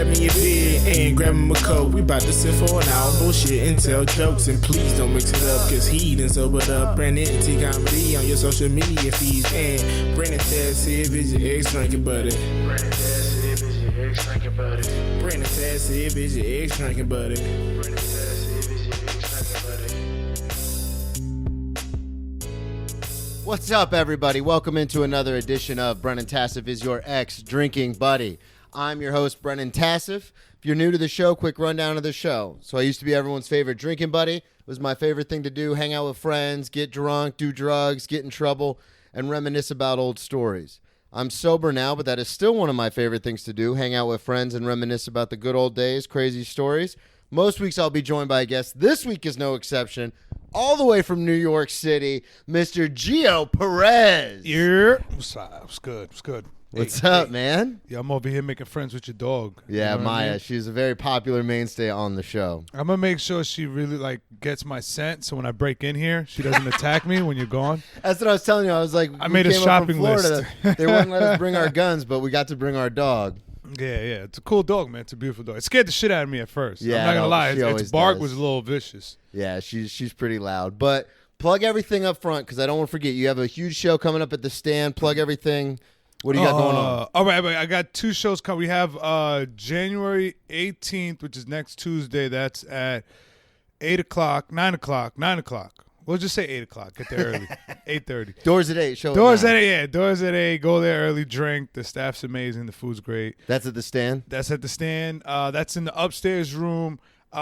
grab me a beer and grab him a coke. We bout to sit for an hour, bullshit and tell jokes. And please don't mix it up, cause he done sobered up. Brandon T Comedy on your social media feeds. And Brandon Taz if it's your ex drinking buddy. Brandon Taz if it's your ex drinking buddy. Brandon Taz if it's your ex drinking buddy. Brandon Taz if it's your ex drinking buddy. What's up, everybody? Welcome into another edition of Brennan Tassif is your ex-drinking buddy. I'm your host, Brennan Tassif. If you're new to the show, quick rundown of the show. So I used to be everyone's favorite drinking buddy. It was my favorite thing to do, hang out with friends, get drunk, do drugs, get in trouble, and reminisce about old stories. I'm sober now, but that is still one of my favorite things to do, hang out with friends and reminisce about the good old days, crazy stories. Most weeks I'll be joined by a guest. This week is no exception. All the way from New York City, Mr. Geo Perez. Yeah. What's good? What's up, man? Yeah, I'm over here making friends with your dog. Yeah, You know what Maya. I mean? She's a very popular mainstay on the show. I'm going to make sure she really, gets my scent, so when I break in here, she doesn't attack me when you're gone. That's what I was telling you. I was like, I made a shopping list. They wouldn't let us bring our guns, but we got to bring our dog. Yeah. It's a cool dog, man. It's a beautiful dog. It scared the shit out of me at first. Yeah, I'm not going to lie. she always Its bark does. was a little vicious. Yeah, she's pretty loud. But plug everything up front because I don't want to forget. You have a huge show coming up at the Stand. Plug everything. What do you got going on? All right, I got two shows coming. We have January 18th, which is next Tuesday. That's at 9 o'clock. We'll just say 8 o'clock. Get there early. 8:30. Doors at 8. Show Doors at at 9. 8. Yeah, doors at 8. Go there early. Drink. The staff's amazing. The food's great. That's at the Stand? That's at the Stand. That's in the upstairs room.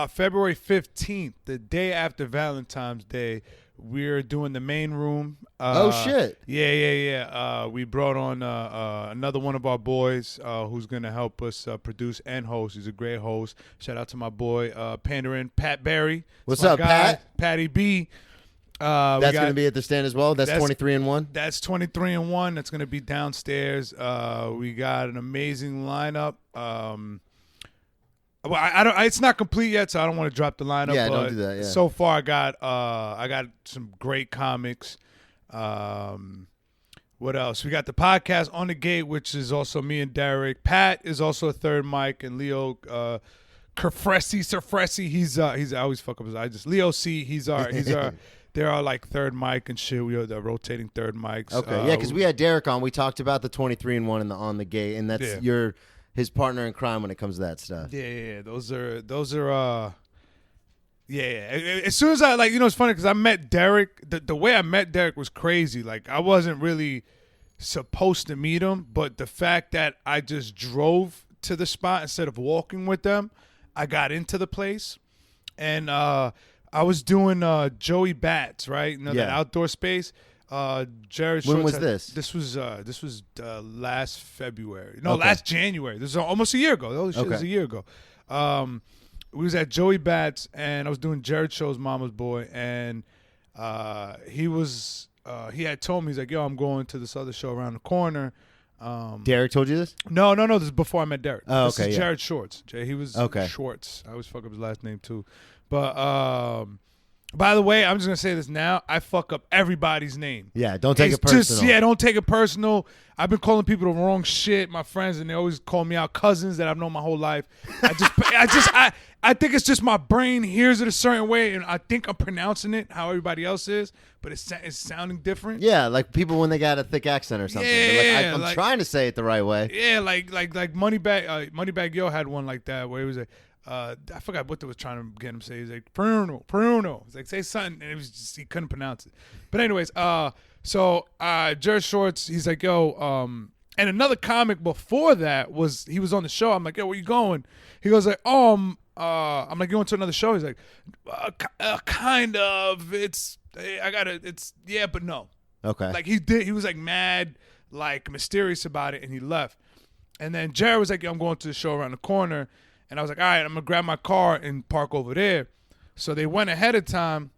February 15th, the day after Valentine's Day, we're doing the main room. Oh, shit. Yeah. We brought on another one of our boys who's going to help us produce and host. He's a great host. Shout out to my boy, Pandarin, Pat Barry. What's my up, guy, Pat? Patty B. That's going to be at the Stand as well? That's 23-1? That's 23-1. That's going to be downstairs. We got an amazing lineup. Well, I don't. It's not complete yet, so I don't want to drop the lineup. Yeah, but don't do that. Yeah. So far, I got some great comics. What else? We got the podcast On the Gate, which is also me and Derek. Pat is also a third mic, and Leo Cerfresi. He's I always fuck up his. Leo C. He's our. There are like third mic and shit. We are the rotating third mics. Okay, yeah, because we had Derek on. We talked about the 23-1 and the On the Gate, and that's his partner in crime when it comes to that stuff. Yeah. Those are. Yeah. As soon as it's funny because I met Derek. The way I met Derek was crazy. Like I wasn't really supposed to meet him, but the fact that I just drove to the spot instead of walking with them, I got into the place, and I was doing Joey Bats, right? That outdoor space. Jared. When was this? This was last February. No, last January. This is almost a year ago. Holy shit, It was a year ago. We was at Joey Bats, and I was doing Jared Show's Mama's Boy, and he had told me, he's like, yo, I'm going to this other show around the corner. Derek told you this? No. This is before I met Derek. Oh, this okay. is Jared Shorts. He was Schwartz. I always fuck up his last name too. But by the way, I'm just gonna say this now. I fuck up everybody's name. Yeah, don't take it personal. Don't take it personal. I've been calling people the wrong shit, my friends, and they always call me out cousins that I've known my whole life. I think it's just my brain hears it a certain way, and I think I'm pronouncing it how everybody else is, but it's sounding different. Yeah, like people when they got a thick accent or something. They're like, I'm trying to say it the right way. Yeah, like Moneybag Yo had one like that where he was like, I forgot what they was trying to get him to say. He's like, Pruno. He's like, say something, and it was just, he couldn't pronounce it. But anyways, so Jared Shorts, he's like, yo, and another comic before that he was on the show. I'm like, yo, where you going? He goes like, I'm like, going to another show. He's like, kind of. Yeah, but no. Okay. Like he was like mad, like mysterious about it, and he left. And then Jared was like, yo, I'm going to the show around the corner. And I was like, all right, I'm going to grab my car and park over there. So they went ahead of time.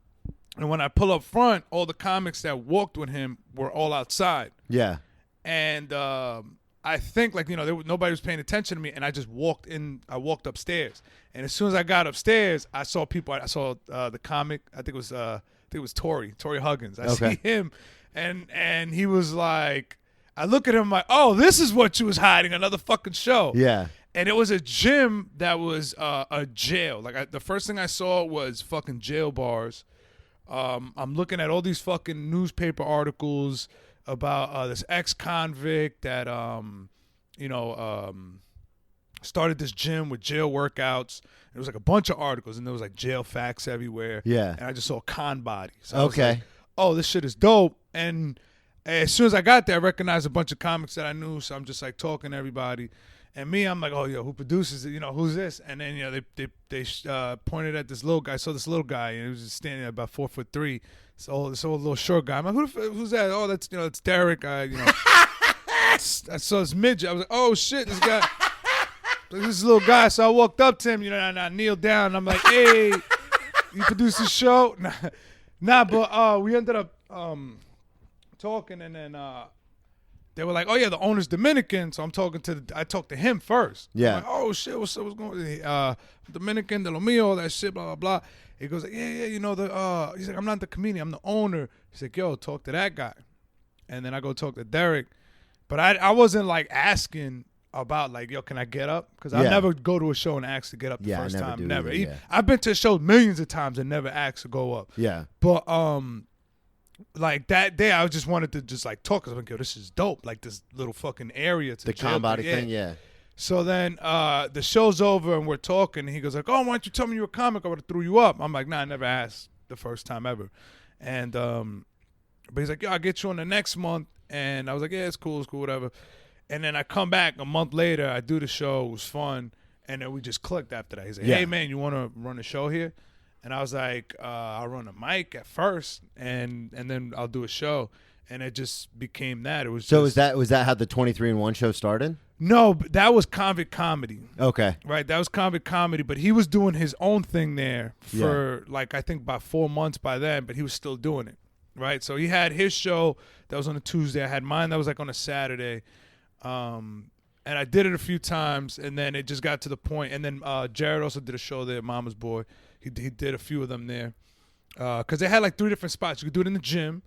And when I pull up front, all the comics that walked with him were all outside. Yeah. And I think, nobody was paying attention to me. And I just walked in. I walked upstairs. And as soon as I got upstairs, I saw people. I saw the comic. I think it was Tori Huggins. I see him. And he was like, I look at him like, oh, this is what you was hiding, another fucking show. Yeah. And it was a gym that was a jail. Like the first thing I saw was fucking jail bars. I'm looking at all these fucking newspaper articles about this ex-convict that started this gym with jail workouts. It was like a bunch of articles, and there was like jail facts everywhere. Yeah. And I just saw con bodies. So I was Okay. like, oh, this shit is dope. And as soon as I got there, I recognized a bunch of comics that I knew. So I'm just like talking to everybody. And me, I'm like, oh, yo, who produces it? Who's this? And then, they pointed at this little guy. I saw this little guy, and he was just standing there about 4'3". So this old little short guy. I'm like, who's that? Oh, that's it's Derek. I saw this midget. I was like, oh shit, this guy. This little guy. So I walked up to him, and I kneeled down. And I'm like, hey, you produce the show? But we ended up talking, and then they were like, oh yeah, the owner's Dominican. So I talked to him first. Yeah. I'm like, oh shit, what's going on? Dominican, de lo mío, all that shit, blah blah blah. He goes like, yeah, he's like, I'm not the comedian, I'm the owner. He's like, yo, talk to that guy. And then I go talk to Derek, but I wasn't like asking about like, yo, can I get up? Because I never go to a show and ask to get up the first time. Never. Either, yeah. I've been to shows millions of times and never asked to go up. Yeah. But like that day, I just wanted to just like talk. Cause I'm like, yo, this is dope. Like this little fucking area to The combat thing, yeah. So then the show's over and we're talking. And he goes like, oh, why don't you tell me you're a comic? I would have threw you up. I'm like, nah, I never asked the first time ever. And but he's like, yo, I'll get you on the next month. And I was like, yeah, it's cool, whatever. And then I come back a month later. I do the show. It was fun. And then we just clicked after that. He's like, hey, man, you want to run a show here? And I was like, I'll run a mic at first, and then I'll do a show. And it just became that. It was So just, was that how the 23-in-1 show started? No, but that was convict comedy. Okay. Right, that was convict comedy. But he was doing his own thing there for like I think about 4 months by then. But he was still doing it. Right, so he had his show that was on a Tuesday. I had mine that was like on a Saturday. And I did it a few times, and then it just got to the point. And then Jared also did a show there, Mama's Boy. He did a few of them there. Because they had like 3 different spots. You could do it in the gym.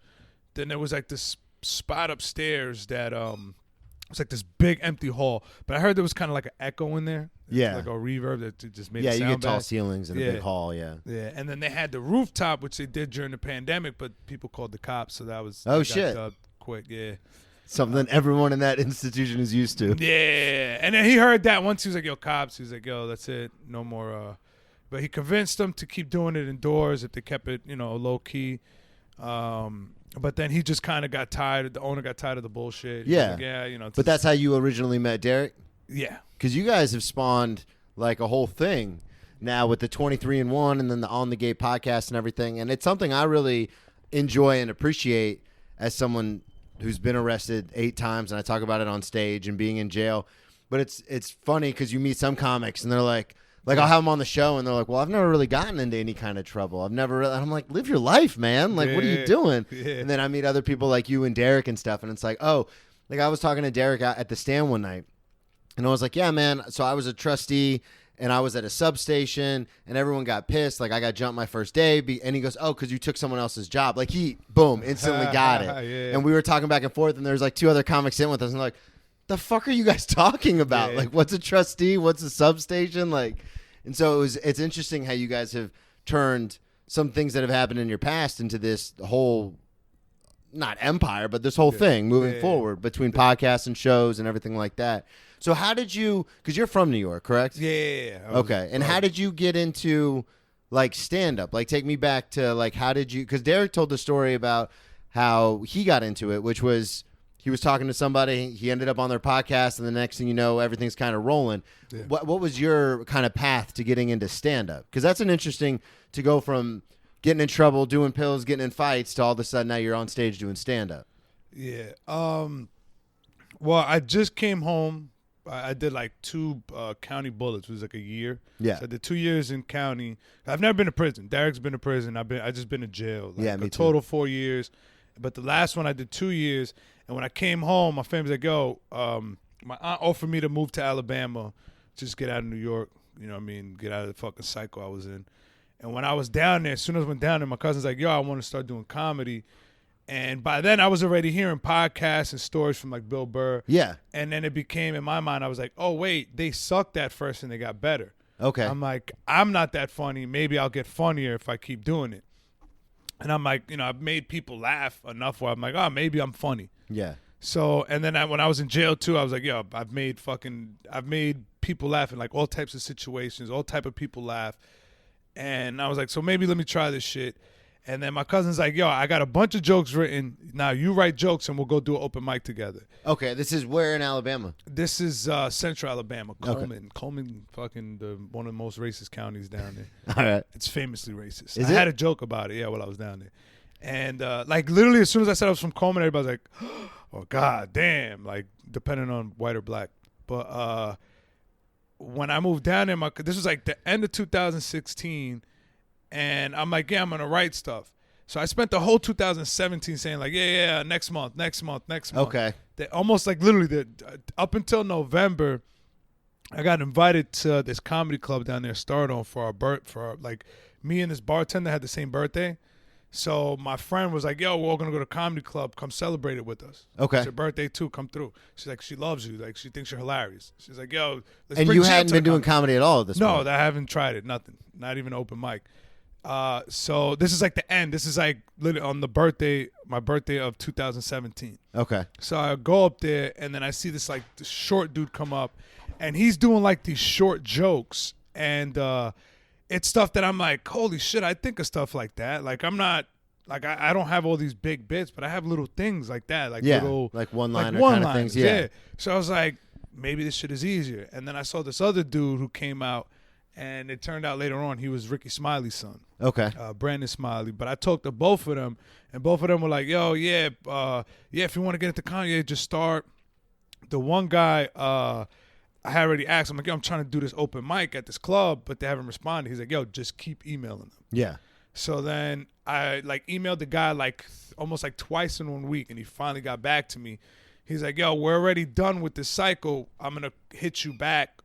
Then there was like this spot upstairs that was like this big empty hall. But I heard there was kind of like an echo in there. Yeah. Like a reverb that just made it Yeah, sound you get tall bad. ceilings in a big hall, yeah. Yeah, and then they had the rooftop, which they did during the pandemic, but people called the cops, so that was... Oh, got shit. dubbed quick, yeah. Something everyone in that institution is used to. Yeah, and then he heard that once. He was like, yo, cops. He was like, yo, that's it. No more. But he convinced them to keep doing it indoors if they kept it, low key. But then he just kind of got tired. The owner got tired of the bullshit. He was like, yeah, But that's how you originally met Derek? Yeah. Because you guys have spawned like a whole thing now with the 23-in-1 and then the On the Gate podcast and everything. And it's something I really enjoy and appreciate as someone who's been arrested 8 times, and I talk about it on stage and being in jail. But it's funny because you meet some comics and they're like I'll have them on the show and they're like, well, I've never really gotten into any kind of trouble. I've never really, and I'm like, live your life, man. Like, what are you doing? Yeah. And then I meet other people like you and Derek and stuff, and it's like, oh, like I was talking to Derek at the stand one night, and I was like, yeah, man. So I was a trustee and I was at a substation and everyone got pissed. Like I got jumped my first day. And he goes, oh, because you took someone else's job. Like he, boom, instantly got it. Yeah. And we were talking back and forth and there's like 2 other comics in with us and like, the fuck are you guys talking about? Yeah. Like what's a trustee? What's a substation? Like, and so it's interesting how you guys have turned some things that have happened in your past into this whole, not empire, but this whole thing moving forward between podcasts and shows and everything like that. So how did you, because you're from New York, correct? Yeah. Okay. And how did you get into like stand up? Like take me back to like, how did you, because Derek told the story about how he got into it, which was he was talking to somebody, he ended up on their podcast, and the next thing you know, everything's kind of rolling. Yeah. What was your kind of path to getting into stand up? Because that's an interesting to go from getting in trouble, doing pills, getting in fights to all of a sudden now you're on stage doing stand up. Yeah. Well, I just came home. I did like 2 county bullets. It was like a year. Yeah. So I did 2 years in county. I've never been to prison. Derek's been to prison. I just been to jail. Like yeah, me a too. total 4 years. But the last one I did 2 years. And when I came home, my family's like, yo, my aunt offered me to move to Alabama, just get out of New York, you know what I mean, get out of the fucking cycle I was in. And when I was down there, as soon as I went down there, my cousin's like, yo, I want to start doing comedy. And by then I was already hearing podcasts and stories from like Bill Burr. Yeah. And then it became, in my mind, I was like, oh, wait, they sucked at first and they got better. Okay. I'm like, I'm not that funny. Maybe I'll get funnier if I keep doing it. And I'm like, I've made people laugh enough where I'm like, oh, maybe I'm funny. Yeah. So, and then when I was in jail too, I was like, yo, I've made people laugh in like all types of situations, all type of people laugh. And I was like, so maybe let me try this shit. And then my cousin's like, yo, I got a bunch of jokes written. Now you write jokes and we'll go do an open mic together. Okay, this is where in Alabama? This is Central Alabama, Coleman. Okay. Coleman, fucking one of the most racist counties down there. All right. It's famously racist. Is I it? had a joke about it, while I was down there. And like literally as soon as I said I was from Coleman, everybody was like, oh, god damn, like depending on white or black. But when I moved down there, this was like the end of 2016. And I'm like, yeah, I'm going to write stuff. So I spent the whole 2017 saying like, yeah, next month. Okay. Almost like literally up until November, I got invited to this comedy club down there, Stardome, for like me and this bartender had the same birthday. So my friend was like, yo, we're all going to go to comedy club. Come celebrate it with us. Okay. It's your birthday too. Come through. She's like, she loves you. Like, she thinks you're hilarious. She's like, yo, let's And bring you Geo hadn't to been the doing comedy at all at this point? No, I haven't tried it. Nothing. Not even open mic. So this is like the end. This is like literally on my birthday of 2017. Okay. So I go up there and then I see this short dude come up and he's doing like these short jokes and it's stuff that I'm like, holy shit, I think of stuff like that. Like I'm not like I don't have all these big bits, but I have little things like that. Like little like one-liner kind of things. Yeah. So I was like, maybe this shit is easier. And then I saw this other dude who came out. And it turned out later on he was Ricky Smiley's son. Okay. Brandon Smiley. But I talked to both of them, and both of them were like, yo, yeah, if you want to get into comedy, just start. The one guy, I had already asked him, like, yo, I'm trying to do this open mic at this club, but they haven't responded. He's like, yo, just keep emailing them. Yeah. So then I emailed the guy almost twice in 1 week, and he finally got back to me. He's like, yo, we're already done with this cycle. I'm going to hit you back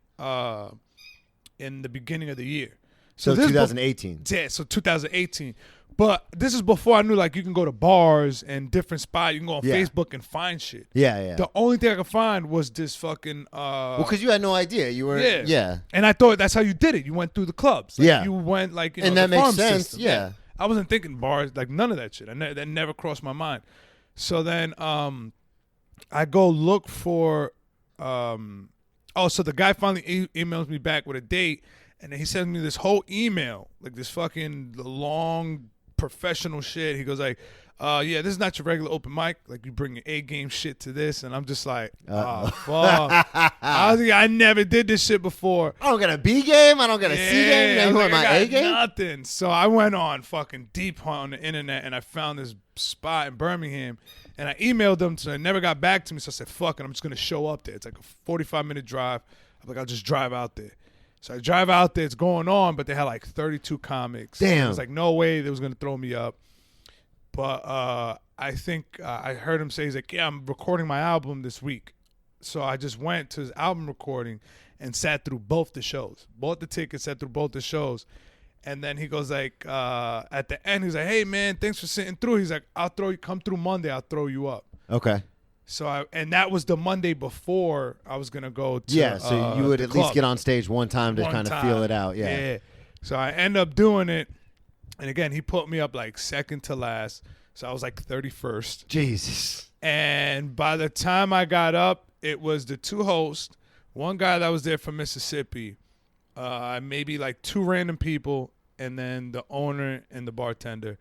in the beginning of the year. So 2018. Yeah, so 2018. But this is before I knew you can go to bars and different spots. You can go on Facebook and find shit. Yeah. The only thing I could find was this fucking well, because you had no idea. You were yeah. And I thought that's how you did it. You went through the clubs. You went and that the makes farm sense. System. Yeah. I wasn't thinking bars, none of that shit. That never crossed my mind. So then I go look for so the guy finally emails me back with a date, and then he sends me this whole email, this fucking long professional shit. He goes like, yeah, this is not your regular open mic. You bring your A-game shit to this, and I'm just like, oh, fuck. I never did this shit before. I don't got a B game. I don't got a C game. You want my A game? Nothing. So I went on fucking deep on the internet, and I found this spot in Birmingham. And I emailed them, so they never got back to me. So I said, fuck it, I'm just going to show up there. It's like a 45-minute drive. I'm like, I'll just drive out there. So I drive out there. It's going on, but they had 32 comics. Damn. I was like, no way they was going to throw me up. But I think I heard him say, he's like, yeah, I'm recording my album this week. So I just went to his album recording and sat through both the shows. Bought the ticket, sat through both the shows. And then he goes at the end, he's like, hey, man, thanks for sitting through. He's like, come through Monday. I'll throw you up. Okay. So and that was the Monday before I was going to go to so you would at least get on stage one time to kind of feel it out. Yeah. So I end up doing it. And again, he put me up second to last. So I was 31st. Jesus. And by the time I got up, it was the two hosts, one guy that was there from Mississippi, maybe 2 random people, and then the owner and the bartender.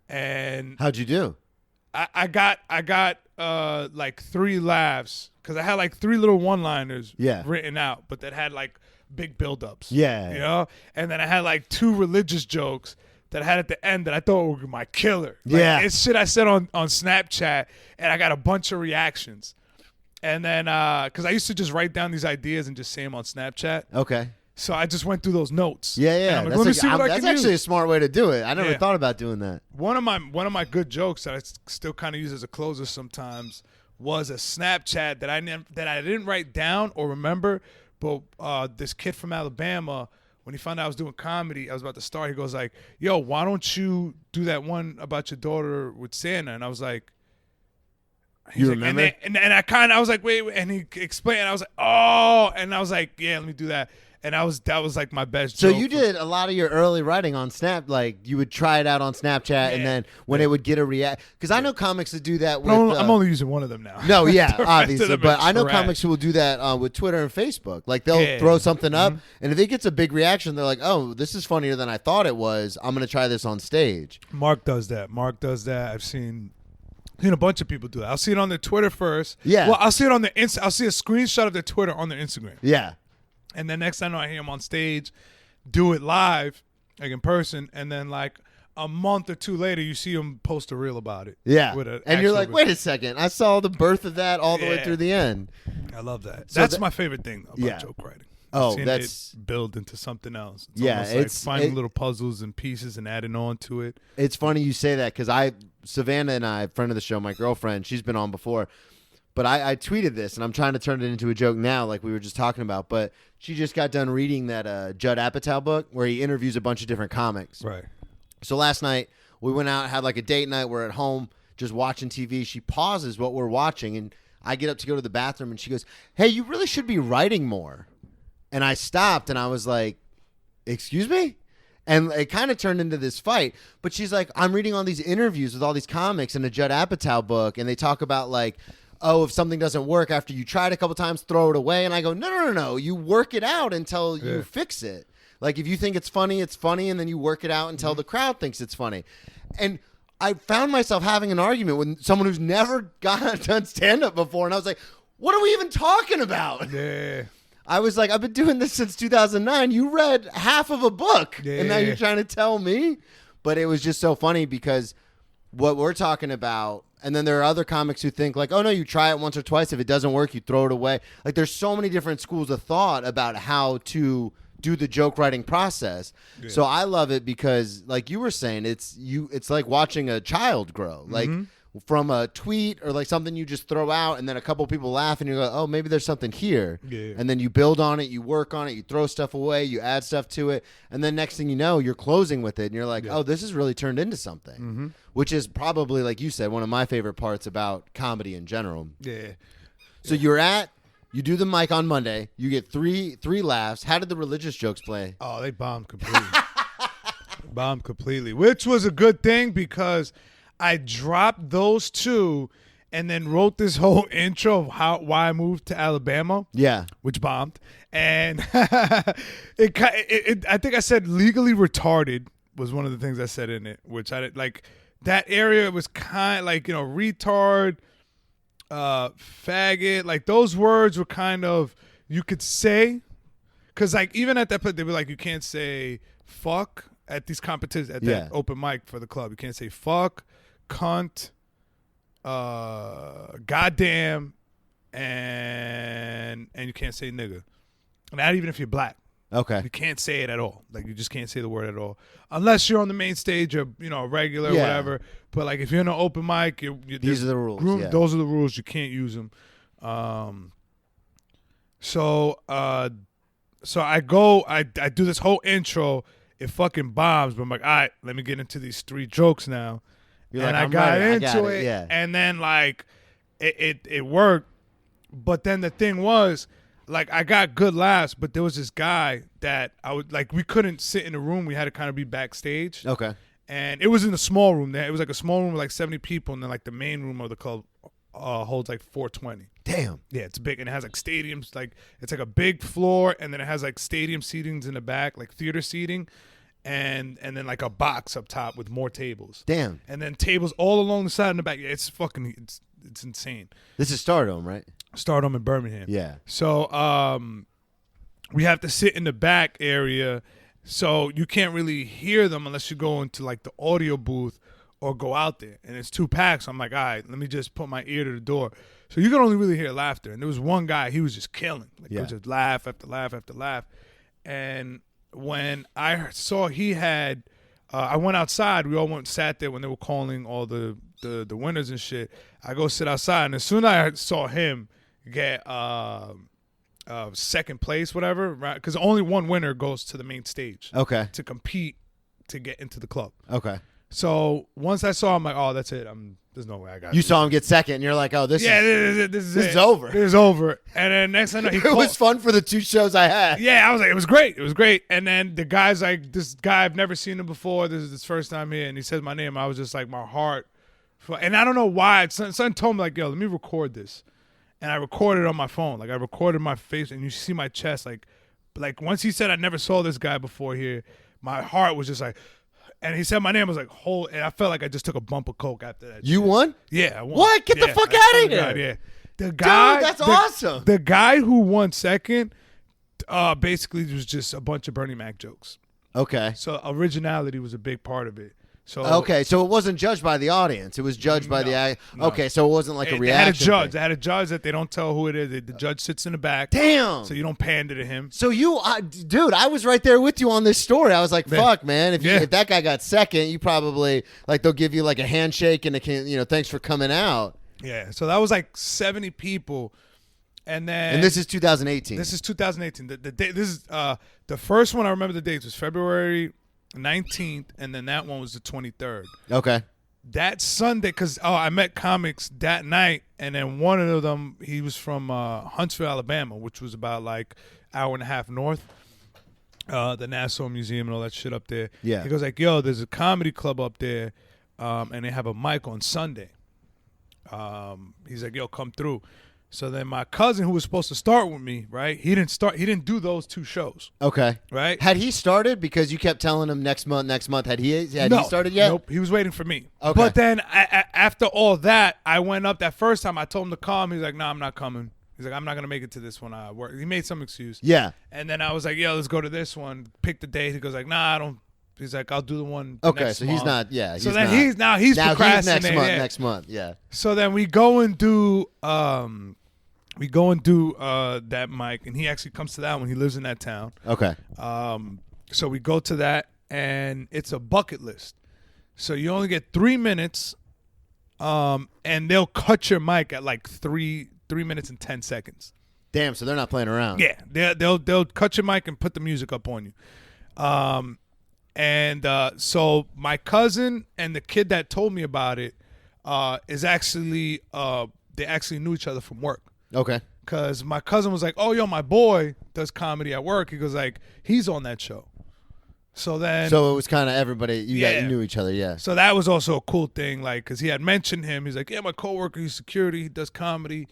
And how'd you do? I got 3 laughs because I had 3 little one-liners written out, but that had big build-ups. Yeah. And then I had 2 religious jokes that I had at the end that I thought were my killer. It's shit I said on Snapchat, and I got a bunch of reactions. And then because I used to just write down these ideas and just say them on Snapchat. Okay. So I just went through those notes. Yeah. That's actually a smart way to do it. I never thought about doing that. One of my good jokes that I still kind of use as a closer sometimes was a Snapchat that I didn't write down or remember, but this kid from Alabama when he found out I was doing comedy, I was about to start. He goes like, "Yo, why don't you do that one about your daughter with Santa?" And I was like, You remember? And I was like, wait, and he explained. And I was like, oh, and I was like, yeah, let me do that. And that was like my best. So joke you did a lot of your early writing on Snap, like you would try it out on Snapchat, and then when it would get a react, because I know comics that do that with. No, I'm only using one of them now. No, yeah, The rest of obviously, them but are I know trash. comics who will do that with Twitter and Facebook. Like they'll throw something up, and if it gets a big reaction, they're like, "Oh, this is funnier than I thought it was. I'm gonna try this on stage." Mark does that. I've seen a bunch of people do that. I'll see it on their Twitter first. Yeah. Well, I'll see it on their I'll see a screenshot of their Twitter on their Instagram. Yeah. And then next time I hear him on stage, do it live, like in person, and then like a month or two later, you see him post a reel about it. Yeah. With an And you're like, actual- wait a second, I saw the birth of that all the way Yeah. through the end. I love that. So That's that- my favorite thing about Yeah. joke writing. Oh, Seeing that's- it build into something else. It's Yeah, almost like it's- finding little puzzles and pieces and adding on to it. It's funny you say that because Savannah and I, friend of the show, my girlfriend, she's been on before. But I tweeted this, and I'm trying to turn it into a joke now, like we were just talking about. But she just got done reading that Judd Apatow book where he interviews a bunch of different comics. Right. So last night, we went out, had like a date night. We're at home just watching TV. She pauses what we're watching, and I get up to go to the bathroom, and she goes, "Hey, you really should be writing more." And I stopped, and I was like, "Excuse me?" And it kind of turned into this fight. But she's like, "I'm reading all these interviews with all these comics in a Judd Apatow book, and they talk about like, oh, if something doesn't work after you try it a couple times, throw it away." And I go, no. You work it out until you fix it. Like if you think it's funny, and then you work it out until the crowd thinks it's funny. And I found myself having an argument with someone who's never done stand-up before. And I was like, what are we even talking about? Yeah. I was like, I've been doing this since 2009. You read half of a book, and now you're trying to tell me? But it was just so funny because what we're talking about, and then there are other comics who think like, oh, no, you try it once or twice. If it doesn't work, you throw it away. Like there's so many different schools of thought about how to do the joke writing process. Yeah. So I love it because like you were saying, it's like watching a child grow. Like from a tweet or like something you just throw out and then a couple people laugh and you go, oh, maybe there's something here. Yeah. And then you build on it, you work on it, you throw stuff away, you add stuff to it. And then next thing you know, you're closing with it and you're like, oh, this has really turned into something, which is probably, like you said, one of my favorite parts about comedy in general. Yeah. So you do the mic on Monday, you get three laughs. How did the religious jokes play? Oh, they bombed completely. Which was a good thing because I dropped those two and then wrote this whole intro of why I moved to Alabama. Yeah. Which bombed. And I think I said legally retarded was one of the things I said in it, which I did like that area was kind of like, retard, faggot, like those words were kind of, you could say, because like even at that point, they were like, you can't say fuck at these competitions, at that open mic for the club. You can't say fuck, cunt, goddamn, and you can't say nigga. Not even if you're black. Okay. You can't say it at all. Like you just can't say the word at all, unless you're on the main stage or a regular or whatever. But like if you're in an open mic, these are the rules. Those are the rules. You can't use them. So I do this whole intro. It fucking bombs, but I'm like, all right, let me get into these three jokes now. You're and like, I got into it. Yeah. And then like it worked. But then the thing was, like, I got good laughs, but there was this guy that I would like. We couldn't sit in the room. We had to kind of be backstage. Okay. And it was in a small room. There, it was like a small room with like 70 people, and then like the main room of the club holds like 420. Damn. Yeah, it's big, and it has like stadiums. Like it's like a big floor, and then it has like stadium seatings in the back, like theater seating, and then like a box up top with more tables. Damn. And then tables all along the side and the back. Yeah, it's fucking it's insane. This is Stardome, right? Stardome in Birmingham. Yeah. So we have to sit in the back area, so you can't really hear them unless you go into like the audio booth or go out there. And it's too packed, so I'm like, all right, let me just put my ear to the door. So you can only really hear laughter. And there was one guy, he was just killing. Like it was just laugh after laugh after laugh. And when I saw he had, I went outside. We all went and sat there when they were calling all the winners and shit. I go sit outside, and as soon as I saw him get second place, whatever, right? Because only one winner goes to the main stage. Okay. To compete to get into the club. Okay. So once I saw him, like, oh, that's it. There's no way I got. You saw him get second, and you're like, oh, this is over. This is over. And then next thing I know, it was fun for the 2 shows I had. Yeah, I was like, it was great. It was great. And then the guy's like, this guy, I've never seen him before. This is his first time here, and he says my name. I was just like, my heart. And I don't know why. Son told me, like, yo, let me record this. And I recorded it on my phone. Like, I recorded my face, and you see my chest. Like once he said I never saw this guy before here, my heart was just like. And he said my name. I was like, and I felt like I just took a bump of coke after that. You won? Yeah, I won. What? Get the fuck out of here! God, yeah, the guy. Dude, that's awesome. The guy who won second, basically was just a bunch of Bernie Mac jokes. Okay. So originality was a big part of it. So so it wasn't judged by the audience. It was judged by the. No. Okay, so it wasn't like a reaction. They had a judge that they don't tell who it is. The judge sits in the back. Damn. So you don't pander to him. So dude, I was right there with you on this story. I was like, fuck, man. If that guy got second, you probably like they'll give you like a handshake and thanks for coming out. Yeah. So that was like 70 people, and this is 2018. This is 2018. The day. This is the first one. I remember the dates was February 19th, and then that one was the 23rd. Okay. That Sunday, because I met comics that night, and then one of them, he was from Huntsville, Alabama, which was about like hour and a half north. The Nassau Museum and all that shit up there. Yeah. He goes like, yo, there's a comedy club up there, and they have a mic on Sunday. He's like, yo, come through. So then my cousin, who was supposed to start with me, right? He didn't do those 2 shows. Okay. Right? Had he started? Because you kept telling him next month. Had he started yet? Nope. He was waiting for me. Okay. But then after all that, I went up that first time. I told him to come. He's like, no, I'm not coming. He's like, I'm not going to make it to this one. I work. He made some excuse. Yeah. And then I was like, yo, let's go to this one. Pick the date. He goes like, nah, I don't. He's like, I'll do the one next so month. he's not, yeah. So then he's procrastinating. Next month, yeah. So then we go and do that mic, and he actually comes to that one. He lives in that town. Okay. So we go to that, and it's a bucket list. So you only get 3 minutes, and they'll cut your mic at like 3 minutes and 10 seconds. Damn, so they're not playing around. Yeah, they'll cut your mic and put the music up on you. So my cousin and the kid that told me about it is actually they actually knew each other from work. Okay. Because my cousin was like, oh, yo, my boy does comedy at work. He goes like, he's on that show. So it was kind of everybody, you knew each other, yeah. So that was also a cool thing, like, because he had mentioned him. He's like, yeah, my coworker, he's security, he does comedy.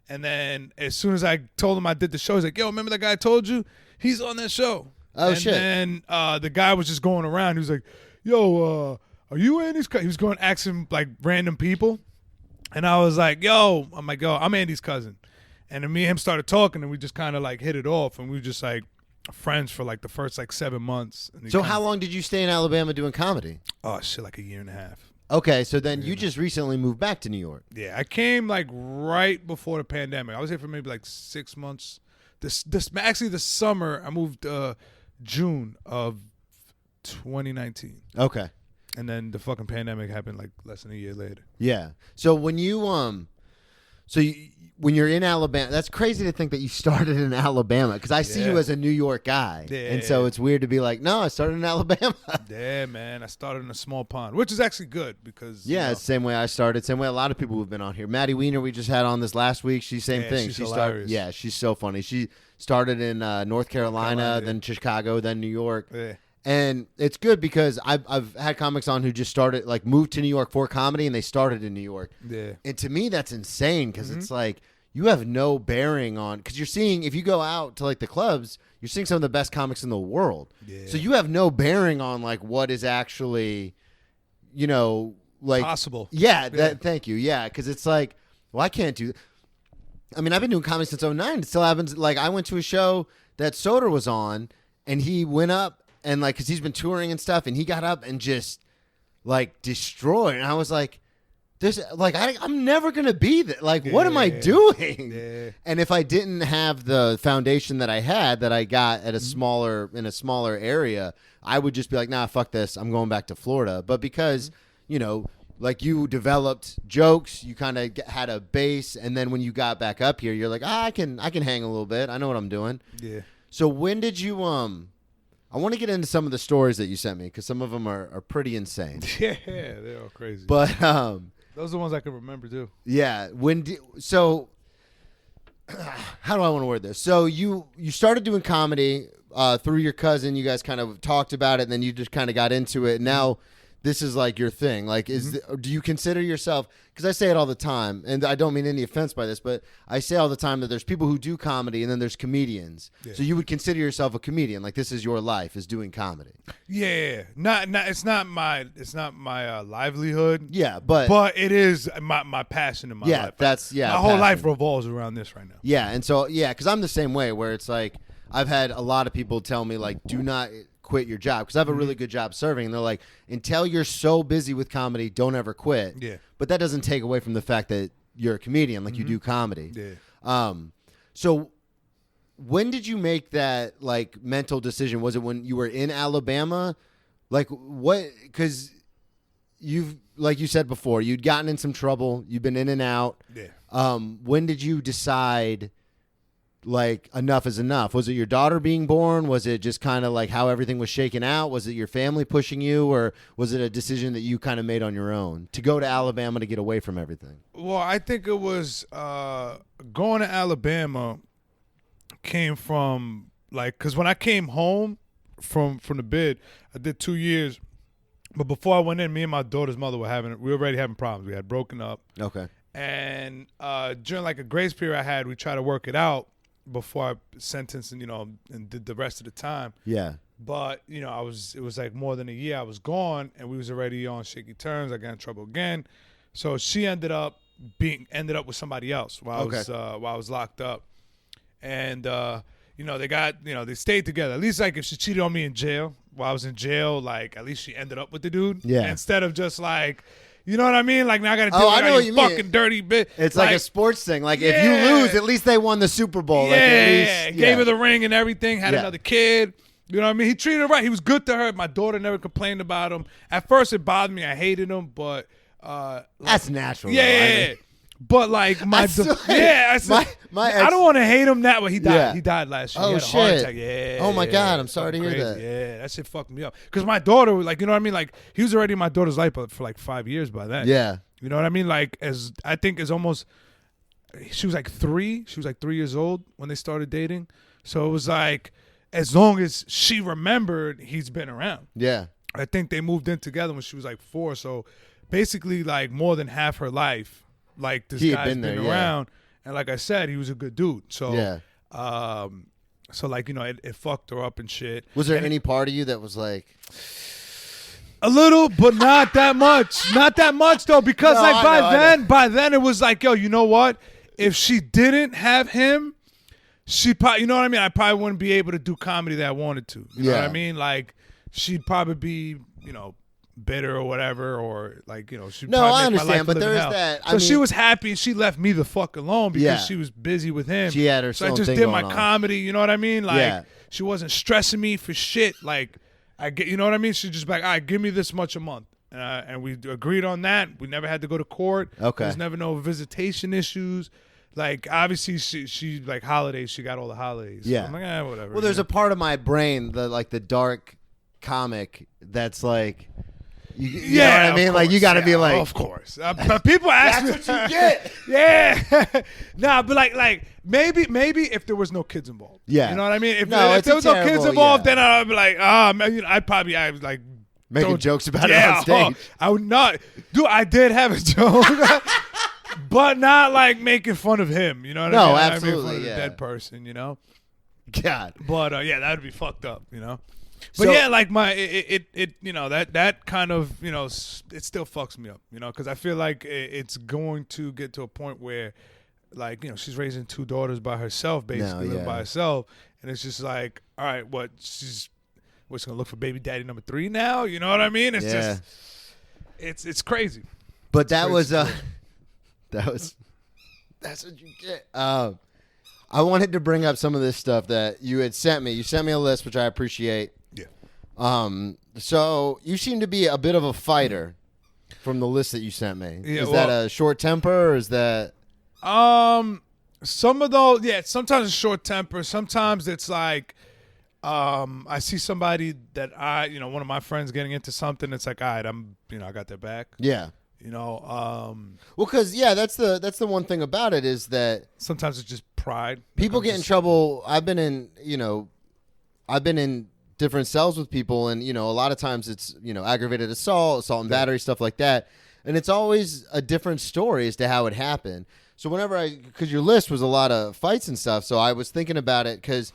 And then as soon as I told him I did the show, he's like, yo, remember that guy I told you? He's on that show. Oh, shit. And then the guy was just going around. He was like, yo, are you Andy's cousin? He was going asking, like, random people. And I was like, I'm Andy's cousin. And then me and him started talking, and we just kind of, like, hit it off. And we were just, like, friends for, like, the first, like, 7 months. And so how long did you stay in Alabama doing comedy? Oh, shit, like a year and a half. Okay, so then you just recently moved back to New York. Yeah, I came, like, right before the pandemic. I was here for maybe, like, 6 months. Actually, this summer, I moved June of 2019. Okay. And then the fucking pandemic happened like less than a year later. Yeah. So when when you're in Alabama, that's crazy to think that you started in Alabama, because I see you as a New York guy. Yeah. And so it's weird to be like, no, I started in Alabama. Yeah, man. I started in a small pond, which is actually good because. Yeah, it's the same way I started. Same way a lot of people who've been on here. Maddie Weiner, we just had on this last week. She's same thing. She's hilarious. Yeah, she's so funny. She started in North Carolina, then Chicago, then New York. Yeah. And it's good because I've had comics on who just started, like, moved to New York for comedy, and they started in New York. Yeah. And to me, that's insane, because it's like you have no bearing on, because you're seeing, if you go out to, like, the clubs, you're seeing some of the best comics in the world. Yeah. So you have no bearing on, like, what is actually, like possible. Yeah. Thank you. Yeah. Because it's like, well, I can't do. I mean, I've been doing comedy since 2009. It still happens. Like, I went to a show that Soder was on, and he went up. And, like, because he's been touring and stuff, and he got up and just, like, destroyed. And I was like, I'm never going to be there. Like, what am I doing? Yeah. And if I didn't have the foundation that I had, that I got at in a smaller area, I would just be like, nah, fuck this. I'm going back to Florida. But because, like you developed jokes, you kind of had a base, and then when you got back up here, you're like, I can hang a little bit. I know what I'm doing. Yeah. So when did you I want to get into some of the stories that you sent me because some of them are pretty insane. Yeah, they're all crazy. But those are the ones I can remember too. yeah, so how do I want to word this? So you started doing comedy through your cousin. You guys kind of talked about it, and then you just kind of got into it. And now this is like your thing. Like, do you consider yourself? Because I say it all the time, and I don't mean any offense by this, but I say all the time that there's people who do comedy, and then there's comedians. Yeah. So you would consider yourself a comedian. Like, this is your life, is doing comedy. Yeah, not. It's not my livelihood. Yeah, but it is my passion in my life. My whole life revolves around this right now. Yeah, and so because I'm the same way. Where it's like I've had a lot of people tell me like, do not quit your job, because I have a really good job serving, and they're like, until you're so busy with comedy, don't ever quit. Yeah. But that doesn't take away from the fact that you're a comedian, like you do comedy. Yeah. So when did you make that like mental decision? Was it when you were in Alabama? Like what? Because you've, like you said before, you'd gotten in some trouble. You've been in and out. Yeah. When did you decide like enough is enough? Was it your daughter being born? Was it just kind of like how everything was shaken out? Was it your family pushing you, or was it a decision that you kind of made on your own to go to Alabama to get away from everything? Well, I think it was going to Alabama came from like, because when I came home from the bid, I did 2 years, but before I went in, me and my daughter's mother were already having problems. We had broken up. Okay. And during like a grace period I had, we tried to work it out before I sentenced and did the rest of the time. Yeah. But, it was like more than a year I was gone, and we was already on shaky terms. I got in trouble again. So she ended up with somebody else while I was locked up. And, they stayed together. At least like if she cheated on me in jail, while I was in jail, like at least she ended up with the dude. Yeah. Instead of just like, you know what I mean? Like, now I got to deal with you fucking dirty bitch. It's like a sports thing. Like, if you lose, at least they won the Super Bowl. Yeah, gave her the ring and everything, had another kid. You know what I mean? He treated her right. He was good to her. My daughter never complained about him. At first, it bothered me. I hated him, but... that's natural. Yeah. But, like, I don't want to hate him that way. He died. Yeah. He died last year. Oh, he had a heart attack. Yeah. Oh, my God. I'm sorry to hear that. Yeah, that shit fucked me up. Because my daughter, like, you know what I mean? Like, he was already in my daughter's life for, like, 5 years by then. Yeah. You know what I mean? Like, she was like 3. She was like 3 years old when they started dating. So it was like, as long as she remembered, he's been around. Yeah. I think they moved in together when she was like 4. So basically, like, more than half her life, like, this guy's been around. And like I said, he was a good dude. So, so like, it fucked her up and shit. Was there any part of you that was like... A little, but not that much. Not that much, though, because by then it was like, yo, you know what? If she didn't have him, she probably, you know what I mean? I probably wouldn't be able to do comedy that I wanted to. You know what I mean? Like, she'd probably be, bitter or whatever, or like, she'd probably I understand, but there's that. So she was happy, and she left me the fuck alone because she was busy with him. She had her so I just did my comedy, you know what I mean? Like, she wasn't stressing me for shit. Like, you know what I mean? She's just like, all right, give me this much a month. And we agreed on that. We never had to go to court. Okay. There's never no visitation issues. Like, obviously, she like holidays. She got all the holidays. Yeah. So I'm like, whatever. Well, there's a part of my brain, the dark comic, that's like, you know what I mean? Like, you got to be like, of course. But people ask me, that's what you get. Yeah. Nah, but like maybe if there was no kids involved. Yeah. You know what I mean? If there was no kids involved, then I'd be like, I was like making jokes about it on stage. I would not. Dude, I did have a joke. But not like making fun of him. You know what I mean? Absolutely. I made fun of the dead person, God. But that would be fucked up, But like that kind of, it still fucks me up, because I feel like it's going to get to a point where, like, she's raising 2 daughters by herself, basically, living by herself, and it's just like, all right, she's gonna look for baby daddy number 3 now? You know what I mean? It's just, it's crazy. But that's what you get. I wanted to bring up some of this stuff that you had sent me. You sent me a list, which I appreciate. Yeah. So you seem to be a bit of a fighter. from the list that you sent me. Yeah, is that a short temper or is that? Some of those, yeah. Sometimes it's short temper. Sometimes it's like, I see somebody that one of my friends getting into something. It's like, all right, I got their back. Yeah. Well, because that's the one thing about it is that sometimes it's just pride. People get in trouble. I've been in different cells with people, and a lot of times it's aggravated assault and battery, stuff like that, and it's always a different story as to how it happened. So because your list was a lot of fights and stuff, so I was thinking about it because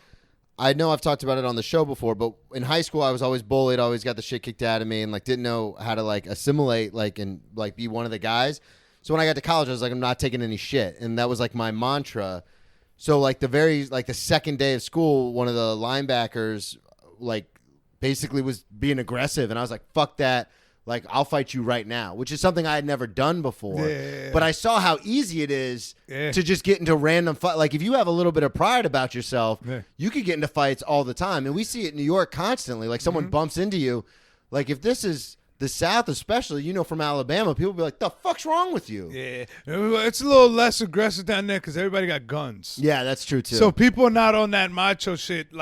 I know I've talked about it on the show before, but in high school I was always bullied, always got the shit kicked out of me, and didn't know how to assimilate and be one of the guys. So when I got to college, I was like, I'm not taking any shit, and that was my mantra. So the second day of school, one of the linebackers basically was being aggressive, and I was like, fuck that. I'll fight you right now, which is something I had never done before. Yeah. But I saw how easy it is to just get into random fight. If you have a little bit of pride about yourself, you could get into fights all the time. And we see it in New York constantly. Someone bumps into you. If this is the South, especially, from Alabama, people be like, the fuck's wrong with you? Yeah. It's a little less aggressive down there because everybody got guns. Yeah, that's true, too. So people are not on that macho shit,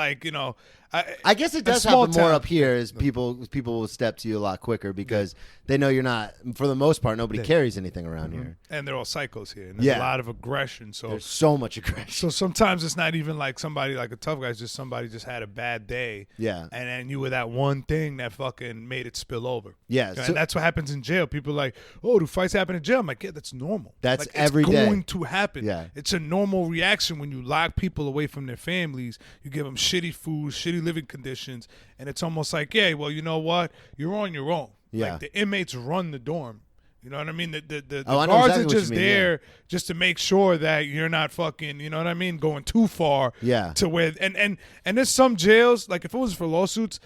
I guess it does happen more up here as people will step to you a lot quicker because they know you're not, for the most part, nobody carries anything around here. And they're all psychos here. And there's a lot of aggression. So there's so much aggression. So sometimes it's not even somebody a tough guy. It's just somebody just had a bad day. Yeah. And then you were that one thing that fucking made it spill over. Yeah. And that's what happens in jail. People are like, oh, do fights happen in jail? I'm like, yeah, that's normal. That's every day. It's going to happen. Yeah. It's a normal reaction when you lock people away from their families. You give them shitty food, shitty living conditions. And it's almost like, yeah, well, you know what? You're on your own. Yeah. The inmates run the dorm. You know what I mean? The I know guards exactly are just there just to make sure that you're not fucking, you know what I mean, going too far. Yeah. To where and there's some jails, if it wasn't for lawsuits,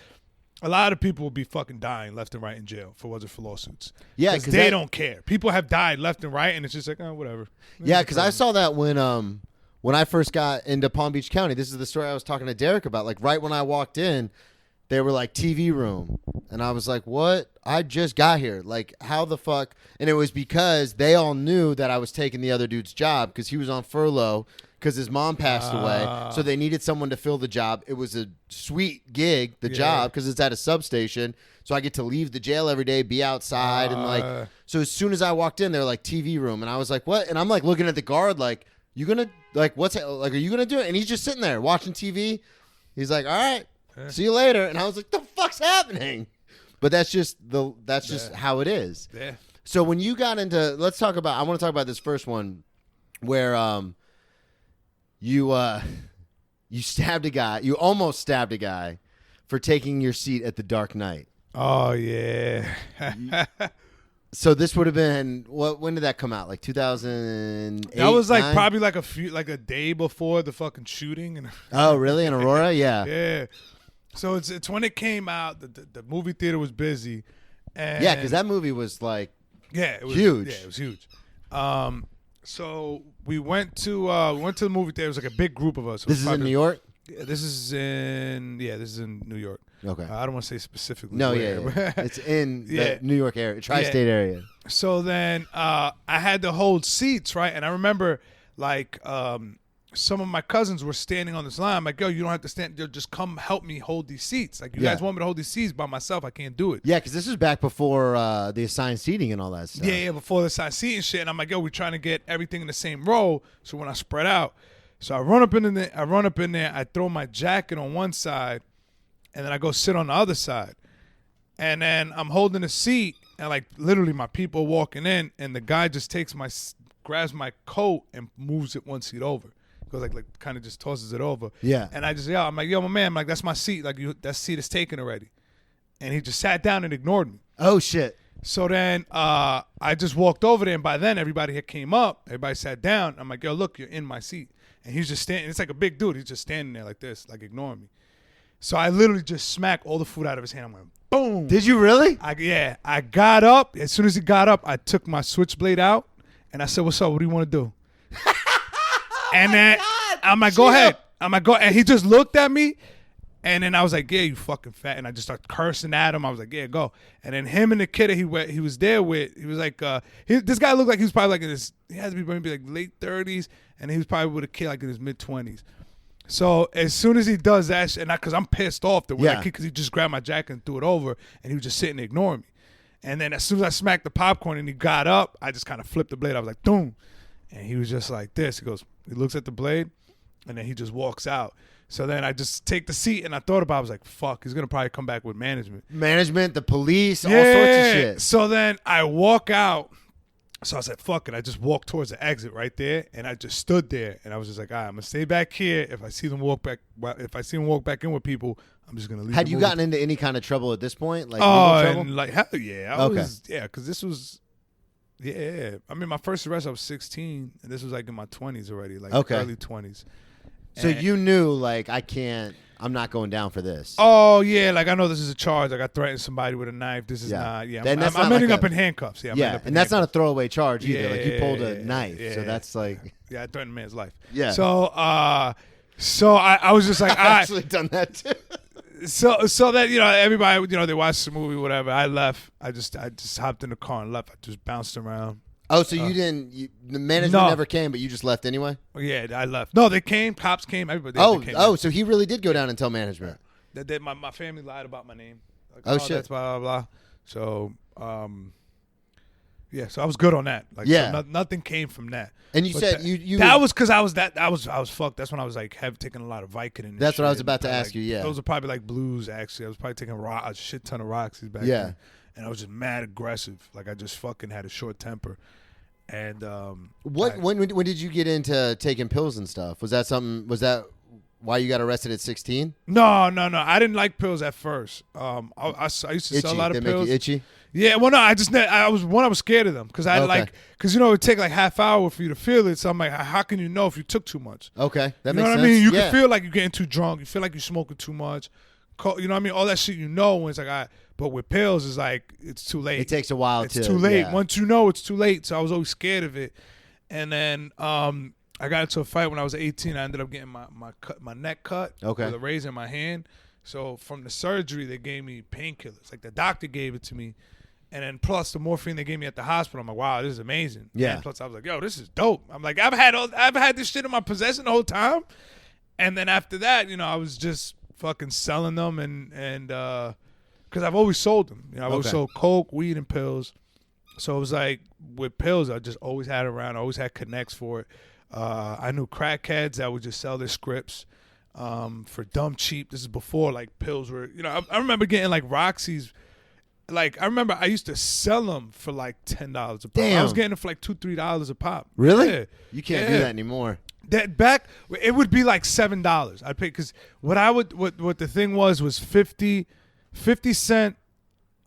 a lot of people would be fucking dying left and right in jail if it wasn't for lawsuits. Yeah, because they don't care. People have died left and right, and it's just whatever. Yeah, because I saw that when I first got into Palm Beach County. This is the story I was talking to Derek about. Right when I walked in, they were TV room. And I was like, what? I just got here. How the fuck? And it was because they all knew that I was taking the other dude's job because he was on furlough because his mom passed away. So they needed someone to fill the job. It was a sweet gig, job, because it's at a substation. So I get to leave the jail every day, be outside. And so as soon as I walked in, they're TV room. And I was like, what? And I'm looking at the guard you gonna, what's, are you gonna do it? And he's just sitting there watching TV. He's like, all right. See you later. And I was like, the fuck's happening? But that's just how it is. Yeah. So when you got into, I want to talk about this first one where you stabbed a guy, you almost stabbed a guy for taking your seat at the Dark Knight. Oh yeah. So this would have been when did that come out? 2008? That was probably a day before the fucking shooting. And oh really? In Aurora? Yeah. Yeah. So it's when it came out. The movie theater was busy. And yeah, because that movie was it was huge. Yeah, it was huge. So we went to the movie theater. It was a big group of us. This is in New York? Yeah, this is in New York. Okay. I don't want to say specifically. No, where, yeah. It's in the New York area, tri-state area. So then I had to hold seats, right? And I remember some of my cousins were standing on this line. I'm like, yo, you don't have to stand. Just come help me hold these seats. You guys want me to hold these seats by myself? I can't do it. Yeah, because this is back before the assigned seating and all that stuff. Yeah, before the assigned seating shit. And I'm like, yo, we're trying to get everything in the same row. So when I spread out, so I run up in there. I throw my jacket on one side, and then I go sit on the other side. And then I'm holding a seat, and literally my people walking in, and the guy just grabs my coat and moves it one seat over. Goes kind of just tosses it over. Yeah. And I just yell, I'm like, yo, my man, I'm like, that's my seat. That seat is taken already. And he just sat down and ignored me. Oh shit. So then I just walked over there, and by then everybody had came up. Everybody sat down. I'm like, yo, look, you're in my seat. And he's just standing. It's a big dude. He's just standing there like this, ignoring me. So I literally just smacked all the food out of his hand. I'm like, boom. Did you really? I got up. As soon as he got up, I took my switchblade out, and I said, what's up? What do you want to do? And then I'm like, go ahead. I'm like, go. And he just looked at me, And then I was like, yeah, you fucking fat. And I just started cursing at him. I was like, yeah, go. And then him and the kid that he was there with, he was like, this guy looked like he was probably like he had to be maybe like late 30s. And he was probably with a kid like in his mid 20s. So as soon as he does that shit, and because I'm pissed off because he just grabbed my jacket and threw it over, and he was just sitting ignoring me. And then as soon as I smacked the popcorn and he got up, I just kind of flipped the blade. I was like, boom. And he was just like this. He looks at the blade, and then he just walks out. So then I just take the seat, and I thought about it. I was like, fuck, he's going to probably come back with management. Management, the police, all sorts of shit. So then I walk out. So I said, fuck it. I just walked towards the exit right there, and I just stood there, and I was just like, all right, I'm going to stay back here. If I see them walk back in with people, I'm just going to leave. Had you gotten into any kind of trouble at this point? Like legal trouble? And like, hell yeah. Because this was, I mean, my first arrest, I was 16, and this was like in my 20s already, like early 20s. So you knew, like, I'm not going down for this. Oh, yeah, like, I know this is a charge. Like, I threatened somebody with a knife. This is not, I'm ending up in handcuffs. Yeah, and that's not a throwaway charge either. Like, you pulled a knife, so that's like. Yeah, I threatened a man's life. Yeah. So, I was just like, I've actually done that too. So that, everybody, they watched the movie, whatever. I left. I just hopped in the car and left. I just bounced around. Oh, so the management never came, but you just left anyway? Yeah, I left. No, they came. Cops came. Everybody. They came. So he really did go down and tell management. My family lied about my name. Like, shit. That's blah, blah, blah. So, so I was good on that. Like, so nothing came from that. And you said you that was because I was fucked. That's when I was like taking a lot of Vicodin. That's what I was about to ask you. Yeah, those are probably like blues. Actually, I was probably taking a shit ton of Roxys back then. And I was just mad aggressive. Like, I just fucking had a short temper. And when did you get into taking pills and stuff? Was that why you got arrested at 16? No. I didn't like pills at first. I used to sell a lot of pills. Make you itchy? Yeah, well, no, I was scared of them because it would take like half hour for you to feel it. So I'm like, how can you know if you took too much? Okay, that makes sense. You know what I mean? You can feel like you're getting too drunk. You feel like you're smoking too much. You know what I mean? All that shit when it's like, but with pills, it's like, it's too late. It takes a while It's too late. Once you know, it's too late. So I was always scared of it. And then I got into a fight when I was 18. I ended up getting my neck cut with a razor in my hand. So from the surgery, they gave me painkillers. Like, the doctor gave it to me. And then plus the morphine they gave me at the hospital. I'm like, wow, this is amazing. Yeah. And plus I was like, yo, this is dope. I'm like, I've had this shit in my possession the whole time. And then after that, I was just fucking selling them and because I've always sold them. I've always sold coke, weed, and pills. So it was like with pills, I just always had it around. I always had connects for it. I knew crackheads that would just sell their scripts for dumb cheap. This is before like pills were. I remember getting like Roxy's. Like, I remember I used to sell them for like $10 a pop. Damn. I was getting it for like $2-3 a pop. Really? Yeah. You can't do that anymore. That back, it would be like $7. I'd pay because what the thing was 50 cent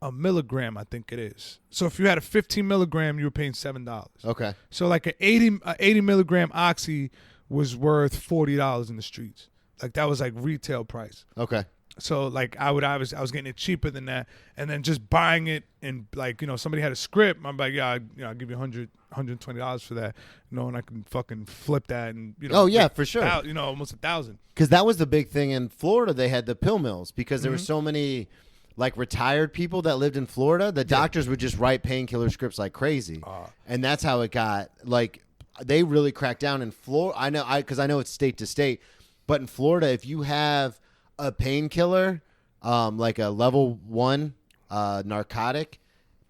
a milligram. I think it is. So if you had a 15 milligram, you were paying $7. Okay. So like an 80 milligram oxy was worth $40 in the streets. Like, that was like retail price. Okay. So like I was getting it cheaper than that, and then just buying it and like somebody had a script. I'm like, yeah, I'll give you $120 for that, and I can fucking flip that and Oh yeah, for sure. Almost $1,000. Because that was the big thing in Florida. They had the pill mills because there were so many like retired people that lived in Florida. The doctors would just write painkiller scripts like crazy, and that's how it got like they really cracked down in Florida. Because I know it's state to state, but in Florida, if you have a painkiller, like a level 1 narcotic,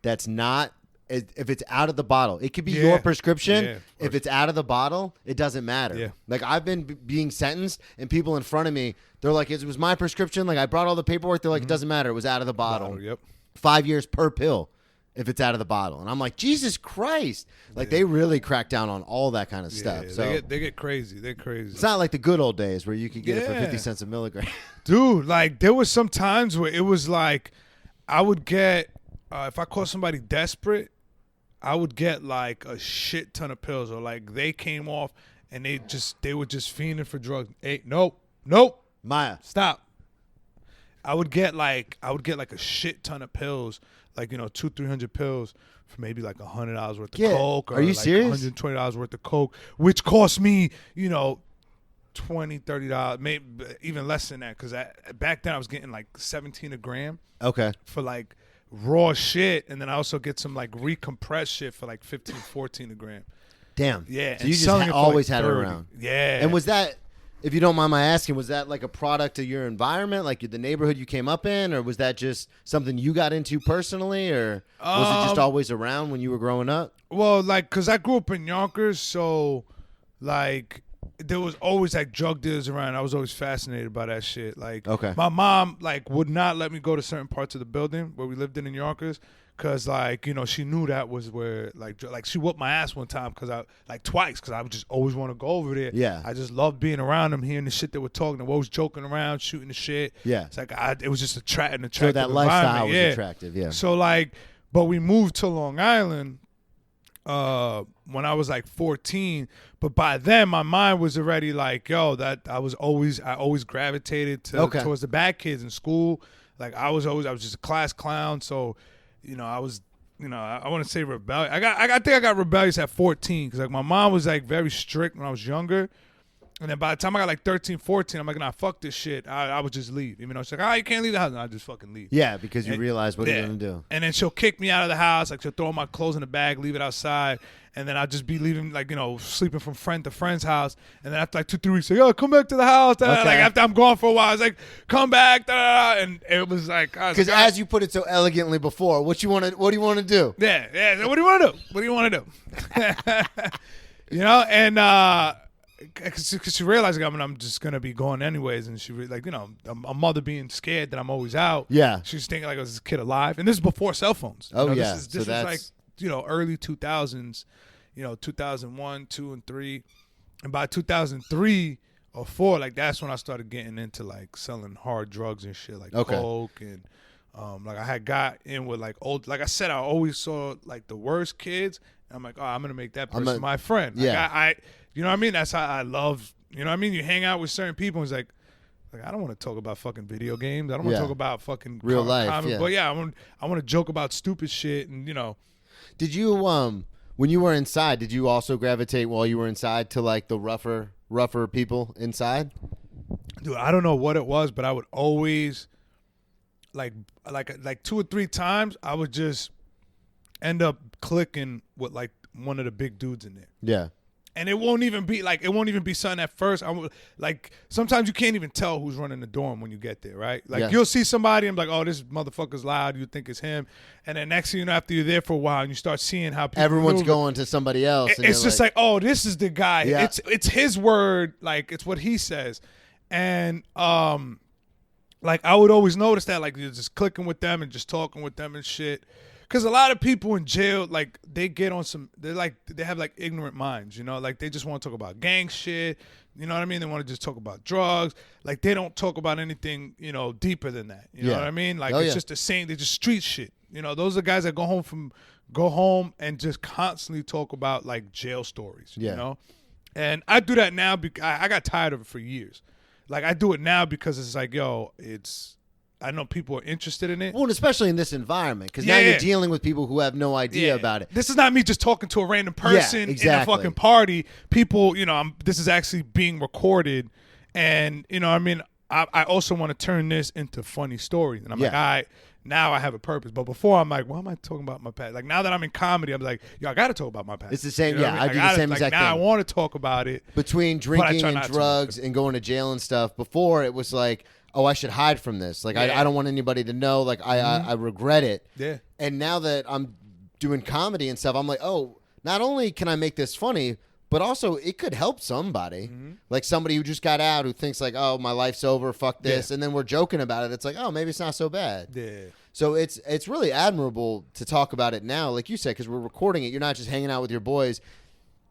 that's not, if it's out of the bottle, it could be your prescription. Yeah, if it's out of the bottle, it doesn't matter. Yeah. Like, I've been being sentenced, and people in front of me, they're like, it was my prescription. Like, I brought all the paperwork. They're like, it doesn't matter. It was out of the bottle. Yep. 5 years per pill if it's out of the bottle. And I'm like, Jesus Christ. Like, they really crack down on all that kind of stuff. Yeah, so they get crazy. They're crazy. It's not like the good old days where you could get it for 50 cents a milligram. Dude, like, there was some times where it was like I would get, if I caught somebody desperate, I would get like a shit ton of pills, or like they came off and they were just fiending for drugs. Hey, nope. Maya, stop. I would get like a shit ton of pills, like 200-300 pills for maybe like $100 worth of coke, or are you like serious? $120 worth of coke, which cost me $20, $30, maybe even less than that. Because back then I was getting like 17 a gram. Okay. For like raw shit, and then I also get some like recompressed shit for like 15, 14 a gram. Damn. Yeah. So you just always had it around. Yeah. And was that, if you don't mind my asking, was that like a product of your environment, like the neighborhood you came up in, or was that just something you got into personally, or was it just always around when you were growing up? Well, like, because I grew up in Yonkers, so like there was always like drug dealers around. I was always fascinated by that shit. Like, okay. My mom like would not let me go to certain parts of the building where we lived in Yonkers. Cause like, you know, she knew that was where like she whooped my ass one time twice because I would just always want to go over there. Yeah. I just loved being around them, hearing the shit they were talking. They were always joking around, shooting the shit. Yeah. It's like it was just attractive. So that lifestyle was yeah. attractive. Yeah. So like, but we moved to Long Island when I was like 14. But by then my mind was already like, yo, that I always gravitated towards the bad kids in school. Like I was just a class clown. So, you know, I was, you know, I want to say rebellious. I think I got rebellious at 14 because like my mom was like very strict when I was younger. And then by the time I got like 13, 14, I'm like, nah, fuck this shit. I would just leave. Even though she's like, you can't leave the house. No, I just fucking leave. Yeah, because you realize what you're going to do. And then she'll kick me out of the house. Like she'll throw my clothes in the bag, leave it outside. And then I'll just be leaving, like, you know, sleeping from friend to friend's house. And then after like 2-3 weeks, like, come back to the house. Okay. Like after I'm gone for a while, I was like, come back. And it was like, because as you put it so elegantly before, what do you want to do? Yeah. So what do you want to do? What do you want to do? You know, and because she realized like, I'm just gonna be going anyways, and she like, you know, a mother being scared that I'm always out. Yeah, she's thinking like, I was this kid alive, and this is before cell phones. Oh, you know, yeah, this is like, you know, early 2000s, you know, 2001, 2, and 3, and by 2003 or 4, like that's when I started getting into like selling hard drugs and shit, like coke and like I had got in with like old, like I said, I always saw like the worst kids. And I'm like, oh, I'm gonna make that person my friend. Yeah, like, you know what I mean? That's how I love, you know what I mean? You hang out with certain people, and it's like I don't want to talk about fucking video games. I don't want to talk about fucking real life. Comic, but yeah, I want to joke about stupid shit, and you know. Did you when you were inside, did you also gravitate while you were inside to like the rougher people inside? Dude, I don't know what it was, but I would always like 2 or 3 times I would just end up clicking with like one of the big dudes in there. Yeah. And it won't even be something at first. Like sometimes you can't even tell who's running the dorm when you get there, right? Like you'll see somebody and be like, oh, this motherfucker's loud. You think it's him, and then next thing you know, after you're there for a while, and you start seing how people everyone's going to somebody else. It's just like, oh, this is the guy. Yeah. It's his word. Like it's what he says, and like I would always notice that, like you're just clicking with them and just talking with them and shit. Because a lot of people in jail, like, they get on some, they have, like, ignorant minds, you know? Like, they just want to talk about gang shit, you know what I mean? They want to just talk about drugs. Like, they don't talk about anything, you know, deeper than that, you know what I mean? Like, it's just the same, they just street shit. You know, those are guys that go home and just constantly talk about, like, jail stories, you know? And I do that now because I got tired of it for years. Like, I do it now because it's like, yo, I know people are interested in it. Well, and especially in this environment, because now you're dealing with people who have no idea about it. This is not me just talking to a random person in a fucking party. People, you know, this is actually being recorded, and you know, I mean, I also want to turn this into funny stories, and I'm like, all right, now I have a purpose. But before, I'm like, why am I talking about my past? Like now that I'm in comedy, I'm like, yo, I got to talk about my past. It's the same. You know I do the same exact thing. Now I want to talk about it. Between drinking and drugs and going to jail and stuff. Before it was like, oh, I should hide from this. Like, I don't want anybody to know. Like, I regret it. Yeah. And now that I'm doing comedy and stuff, I'm like, oh, not only can I make this funny, but also it could help somebody. Like somebody who just got out who thinks like, oh, my life's over, fuck this. And then we're joking about it. It's like, oh, maybe it's not so bad. Yeah. So it's really admirable to talk about it now, like you said, because we're recording it. You're not just hanging out with your boys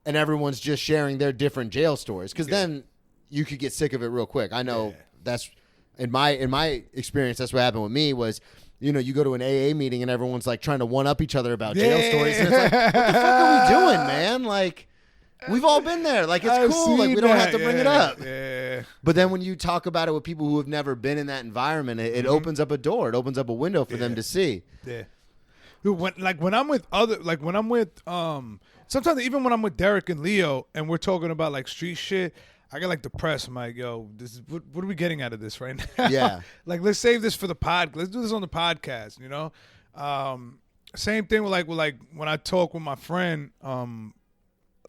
and everyone's just sharing their different jail stories. Because then you could get sick of it real quick. I know that's... In my experience, that's what happened with me was, you know, you go to an AA meeting and everyone's like trying to one up each other about jail stories. And it's like, what the fuck are we doing, man? Like, we've all been there. Like, it's cool. Like, we don't have to bring it up. Yeah. But then when you talk about it with people who have never been in that environment, it opens up a door. It opens up a window for them to see. Yeah. Dude, when I'm with sometimes even when I'm with Derek and Leo and we're talking about like street shit, I get like depressed. I'm like, yo, this is what are we getting out of this right now? Yeah. Like, let's save this for the pod. Let's do this on the podcast. You know. Same thing with like when I talk with my friend,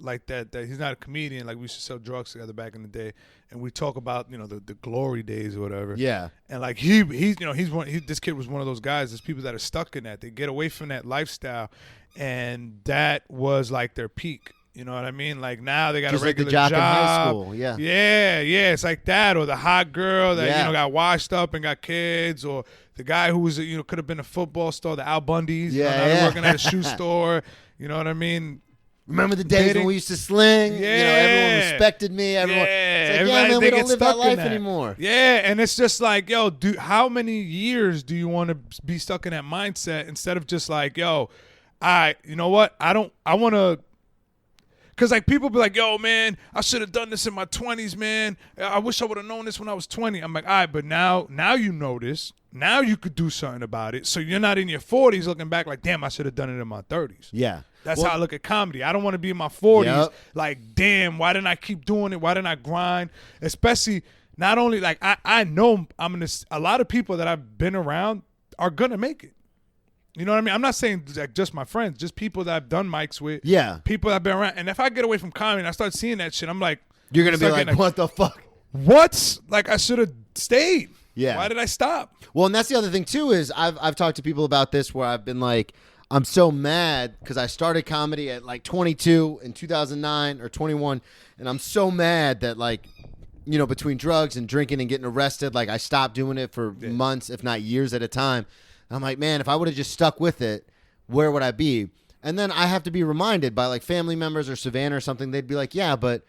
like that he's not a comedian. Like we used to sell drugs together back in the day, and we talk about the glory days or whatever. Yeah. And like this kid was one of those guys. There's people that are stuck in that. They get away from that lifestyle, and that was like their peak. You know what I mean? Like now they got Just a regular like the jock job. in high school. Yeah. Yeah. It's like that, or the hot girl that Yeah. got washed up and got kids, or the guy who was could have been a football star, the Al Bundys. Now working at a shoe store. You know what I mean? Remember the days when we used to sling? Yeah. Everyone respected me. Everyone. It's like, man, we don't live that life anymore. Yeah, and it's just like, yo, how many years do you want to be stuck in that mindset instead of just like, yo, you know what? I want to. Because, like, people be like, yo, man, I should have done this in my 20s, man. I wish I would have known this when I was 20. I'm like, all right, but now you know this. Now you could do something about it. So you're not in your 40s looking back like, damn, I should have done it in my 30s. Yeah. That's how I look at comedy. I don't want to be in my 40s Yep. like, damn, why didn't I keep doing it? Why didn't I grind? Especially, not only, like, I know a lot of people that I've been around are going to make it. You know what I mean? I'm not saying like just my friends, just people that I've done mics with. Yeah. People that I've been around. And if I get away from comedy and I start seeing that shit, I'm like, You're going to be like, what the fuck? What? Like, I should have stayed. Yeah. Why did I stop? Well, and that's the other thing, too, is I've talked to people about this where I've been like, I'm so mad because I started comedy at like 22 in 2009 or 21. And I'm so mad that like, between drugs and drinking and getting arrested, like I stopped doing it for months, if not years at a time. I'm like, man, if I would have just stuck with it, where would I be? And then I have to be reminded by like family members or Savannah or something. They'd be like, yeah, but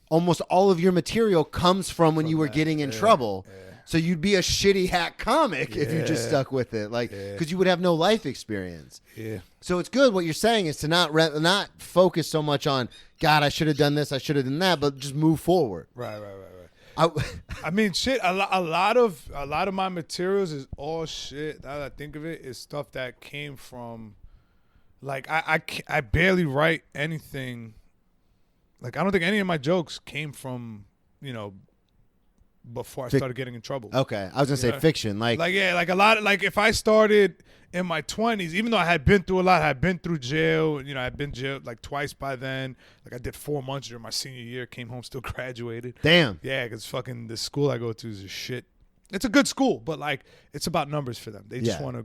almost all of your material comes from when you were getting in trouble. Yeah. So you'd be a shitty hack comic if you just stuck with it, like because you would have no life experience. Yeah. So it's good. What you're saying is to not focus so much on God, I should have done this, I should have done that, but just move forward. Right. I mean, shit. A lot of my materials is all shit. Now that I think of it, is stuff that came from, like, I barely write anything. Like, I don't think any of my jokes came from, before I started getting in trouble. Okay, I was gonna say fiction, like a lot of, like, if I started in my 20s, even though I had been through a lot, I had been through jail. I'd been jailed like twice by then. Like I did 4 months during my senior year. Came home, still graduated. Damn. Yeah, because fucking the school I go to is a shit. It's a good school, but like it's about numbers for them. They just want to,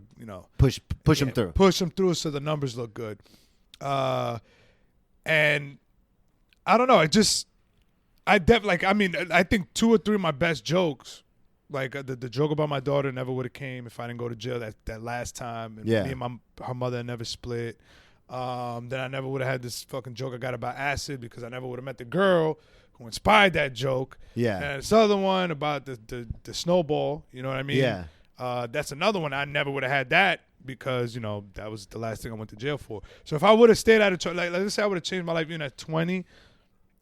push them through. Push them through so the numbers look good. And I don't know. I think 2 or 3 of my best jokes. Like the joke about my daughter never would have came if I didn't go to jail that last time. And me and her mother never split. Then I never would have had this fucking joke I got about acid because I never would have met the girl who inspired that joke. Yeah. And this other one about the snowball, you know what I mean? Yeah. That's another one. I never would have had that because, that was the last thing I went to jail for. So if I would have stayed out of like let's say I would have changed my life even at 20,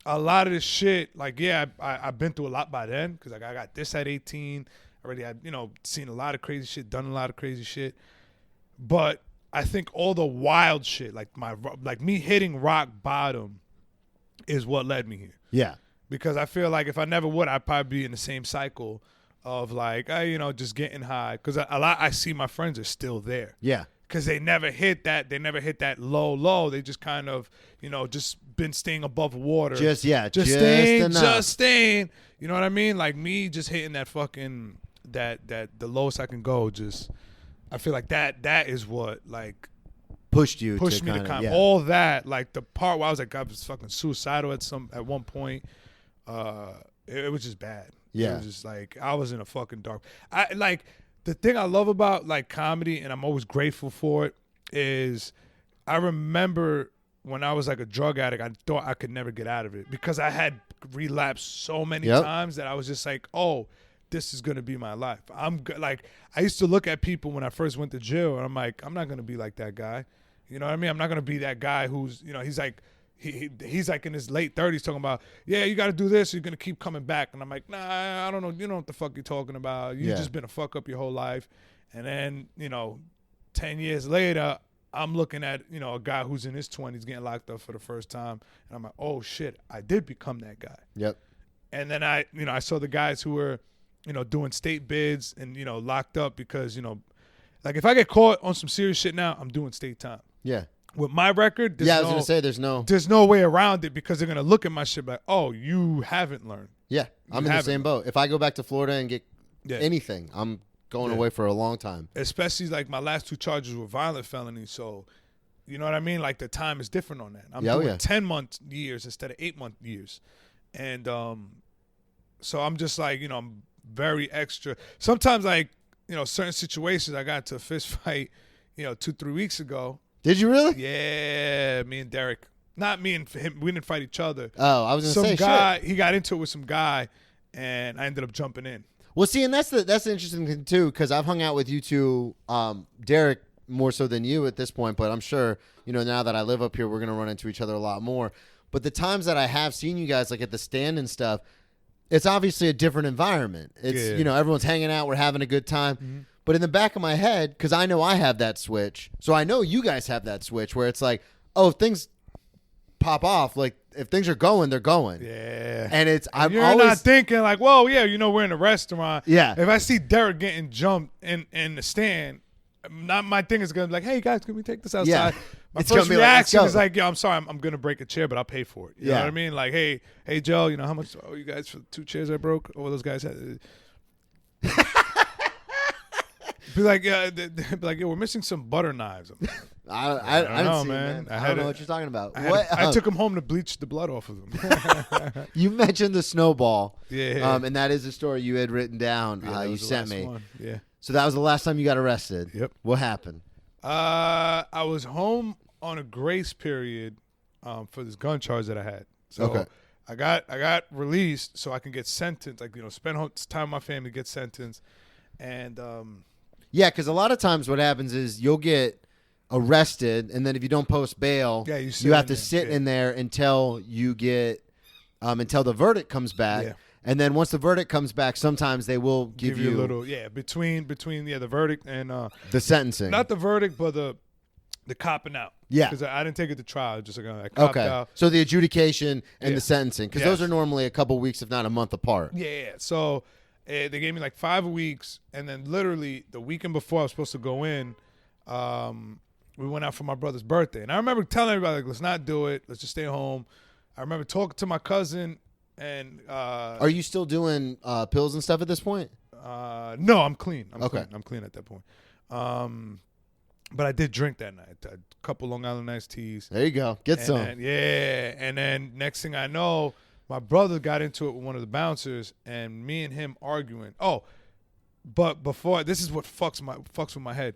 a lot of this shit, like, I've been through a lot by then because, like, I got this at 18. Already had, seen a lot of crazy shit, done a lot of crazy shit. But I think all the wild shit, like me hitting rock bottom is what led me here. Yeah. Because I feel like if I never would, I'd probably be in the same cycle of, like, just getting high. Because I see my friends are still there. Yeah. Because they never hit that. They never hit that low. They just kind of, just been staying above water. Just staying. You know what I mean? Like me just hitting that fucking that the lowest I can go. Just I feel like that is what like pushed me to come. All that, like the part where I was fucking suicidal at one point. It was just bad. Yeah. It was just like I was in a fucking dark. The thing I love about like comedy, and I'm always grateful for it, is I remember when I was like a drug addict, I thought I could never get out of it because I had relapsed so many times that I was just like, oh, this is going to be my life. I used to look at people when I first went to jail and I'm like, I'm not going to be like that guy. You know what I mean? I'm not going to be that guy who's, he's like, he's like in his late 30s talking about, yeah, you got to do this. You're going to keep coming back. And I'm like, nah, I don't know. You know what the fuck you're talking about. You've just been a fuck up your whole life. And then, 10 years later, I'm looking at, a guy who's in his 20s getting locked up for the first time. And I'm like, oh, shit, I did become that guy. Yep. And then I saw the guys who were, doing state bids and, locked up because, like if I get caught on some serious shit now, I'm doing state time. Yeah. With my record, I was going to say there's no way around it because they're going to look at my shit like, oh, you haven't learned. Yeah, I'm in the same boat. If I go back to Florida and get anything, I'm going away for a long time. Especially like my last 2 charges were violent felonies, so you know what I mean? Like the time is different on that. I'm doing 10-month years instead of 8-month years. And so I'm just like, I'm very extra. Sometimes like, certain situations, I got into a fist fight, 2-3 weeks ago. Did you really? Yeah, me and Derek. Not me and him. We didn't fight each other. Oh, I was going to say, some guy, he got into it with some guy, and I ended up jumping in. Well, see, and that's the interesting thing, too, because I've hung out with you two, Derek more so than you at this point, but I'm sure, now that I live up here, we're going to run into each other a lot more. But the times that I have seen you guys, like at the stand and stuff, it's obviously a different environment. It's, everyone's hanging out, we're having a good time. Mm-hmm. But in the back of my head, because I know I have that switch, so I know you guys have that switch where it's like, oh, if things pop off, like if things are going, they're going. Yeah. And you're not thinking like, whoa, yeah, we're in a restaurant. Yeah. If I see Derek getting jumped in the stand, not my thing is gonna be like, hey guys, can we take this outside? Yeah. My first reaction is like, yo, I'm sorry, I'm gonna break a chair, but I'll pay for it. You know what I mean? Like, hey Joe, how much you guys for 2 chairs I broke? Or those guys had. Be like, we're missing some butter knives. I don't know, man. I don't know what you're talking about. I took him home to bleach the blood off of them. You mentioned the snowball. Yeah. And that is a story you had written down. You sent me. One. Yeah. So that was the last time you got arrested. Yep. What happened? I was home on a grace period for this gun charge that I had. So okay. I got released so I can get sentenced. Like, spend time with my family, get sentenced. And yeah, because a lot of times what happens is you'll get arrested, and then if you don't post bail, you have to sit in there until you get until the verdict comes back. Yeah. And then once the verdict comes back, sometimes they will give you a little between the verdict and the sentencing. Not the verdict, but the copping out. Yeah, because I didn't take it to trial. Just like I copped out. So the adjudication and the sentencing, because those are normally a couple weeks, if not a month apart. Yeah. So they gave me like 5 weeks, and then literally the weekend before I was supposed to go in, we went out for my brother's birthday, and I remember telling everybody like, let's not do it. Let's just stay home. I remember talking to my cousin. And are you still doing pills and stuff at this point? No, I'm clean. I'm clean at that point. But I did drink that night. A couple Long Island iced teas. There you go. Get some. And then next thing I know, my brother got into it with one of the bouncers, and me and him arguing. Oh, but before, this is what fucks with my head.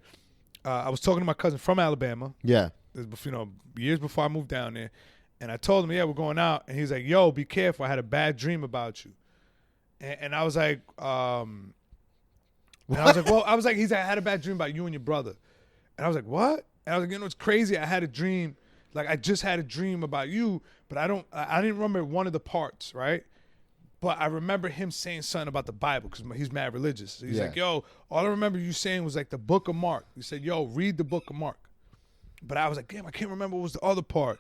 I was talking to my cousin from Alabama. Yeah. Years before I moved down there. And I told him, yeah, we're going out. And he's like, yo, be careful. I had a bad dream about you. And I was like, I had a bad dream about you and your brother. And I was like, what? And I was like, it's crazy. I had a dream. Like, I just had a dream about you, but I didn't remember one of the parts, right? But I remember him saying something about the Bible because he's mad religious. So he's like, yo, all I remember you saying was like the book of Mark. He said, yo, read the book of Mark. But I was like, damn, I can't remember what was the other part.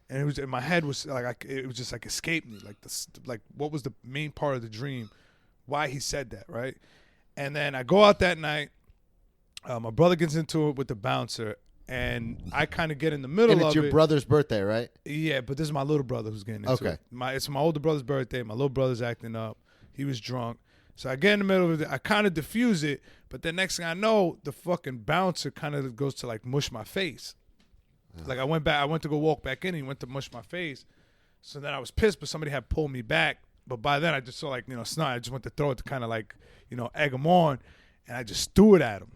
And it was in my head was like it was just like escaped me, like what was the main part of the dream, why he said that, right? And then I go out that night. My brother gets into it with the bouncer, and I kind of get in the middle of it. And it's your brother's birthday, right? Yeah, but this is my little brother who's getting into it. It's my older brother's birthday. My little brother's acting up. He was drunk. So I get in the middle of it. I kind of diffuse it, but the next thing I know, the fucking bouncer kind of goes to like mush my face. Like I went to go walk back in, and he went to mush my face. So then I was pissed, but somebody had pulled me back. But by then I just saw like, snot. I just went to throw it to kind of like, egg him on. And I just threw it at him.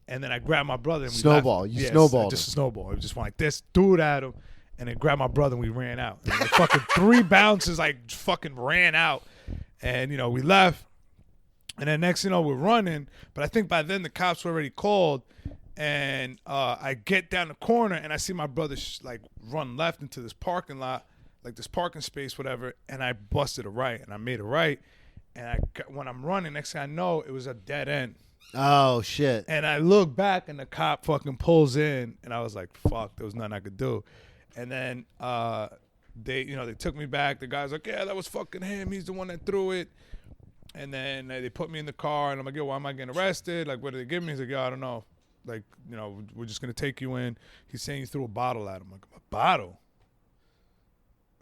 And then I grabbed my brother. And snowball. You snowballed. Just a snowball. It just went like this, threw it at him, and then grabbed my brother, and we ran out. And like fucking 3 bounces like fucking ran out. And, we left. And then next we're running. But I think by then the cops were already called. And I get down the corner, and I see my brother run left into this parking lot, like this parking space, whatever. And I busted a right, and I made a right. And when I'm running, next thing I know, it was a dead end. Oh shit! And I look back, and the cop fucking pulls in, and I was like, "Fuck!" There was nothing I could do. And then they took me back. The guy's like, yeah, that was fucking him. He's the one that threw it. And then they put me in the car, and I'm like, yo, why am I getting arrested? Like, what did they give me? He's like, yo, I don't know. Like, we're just going to take you in. He's saying he threw a bottle at him. Like, a bottle?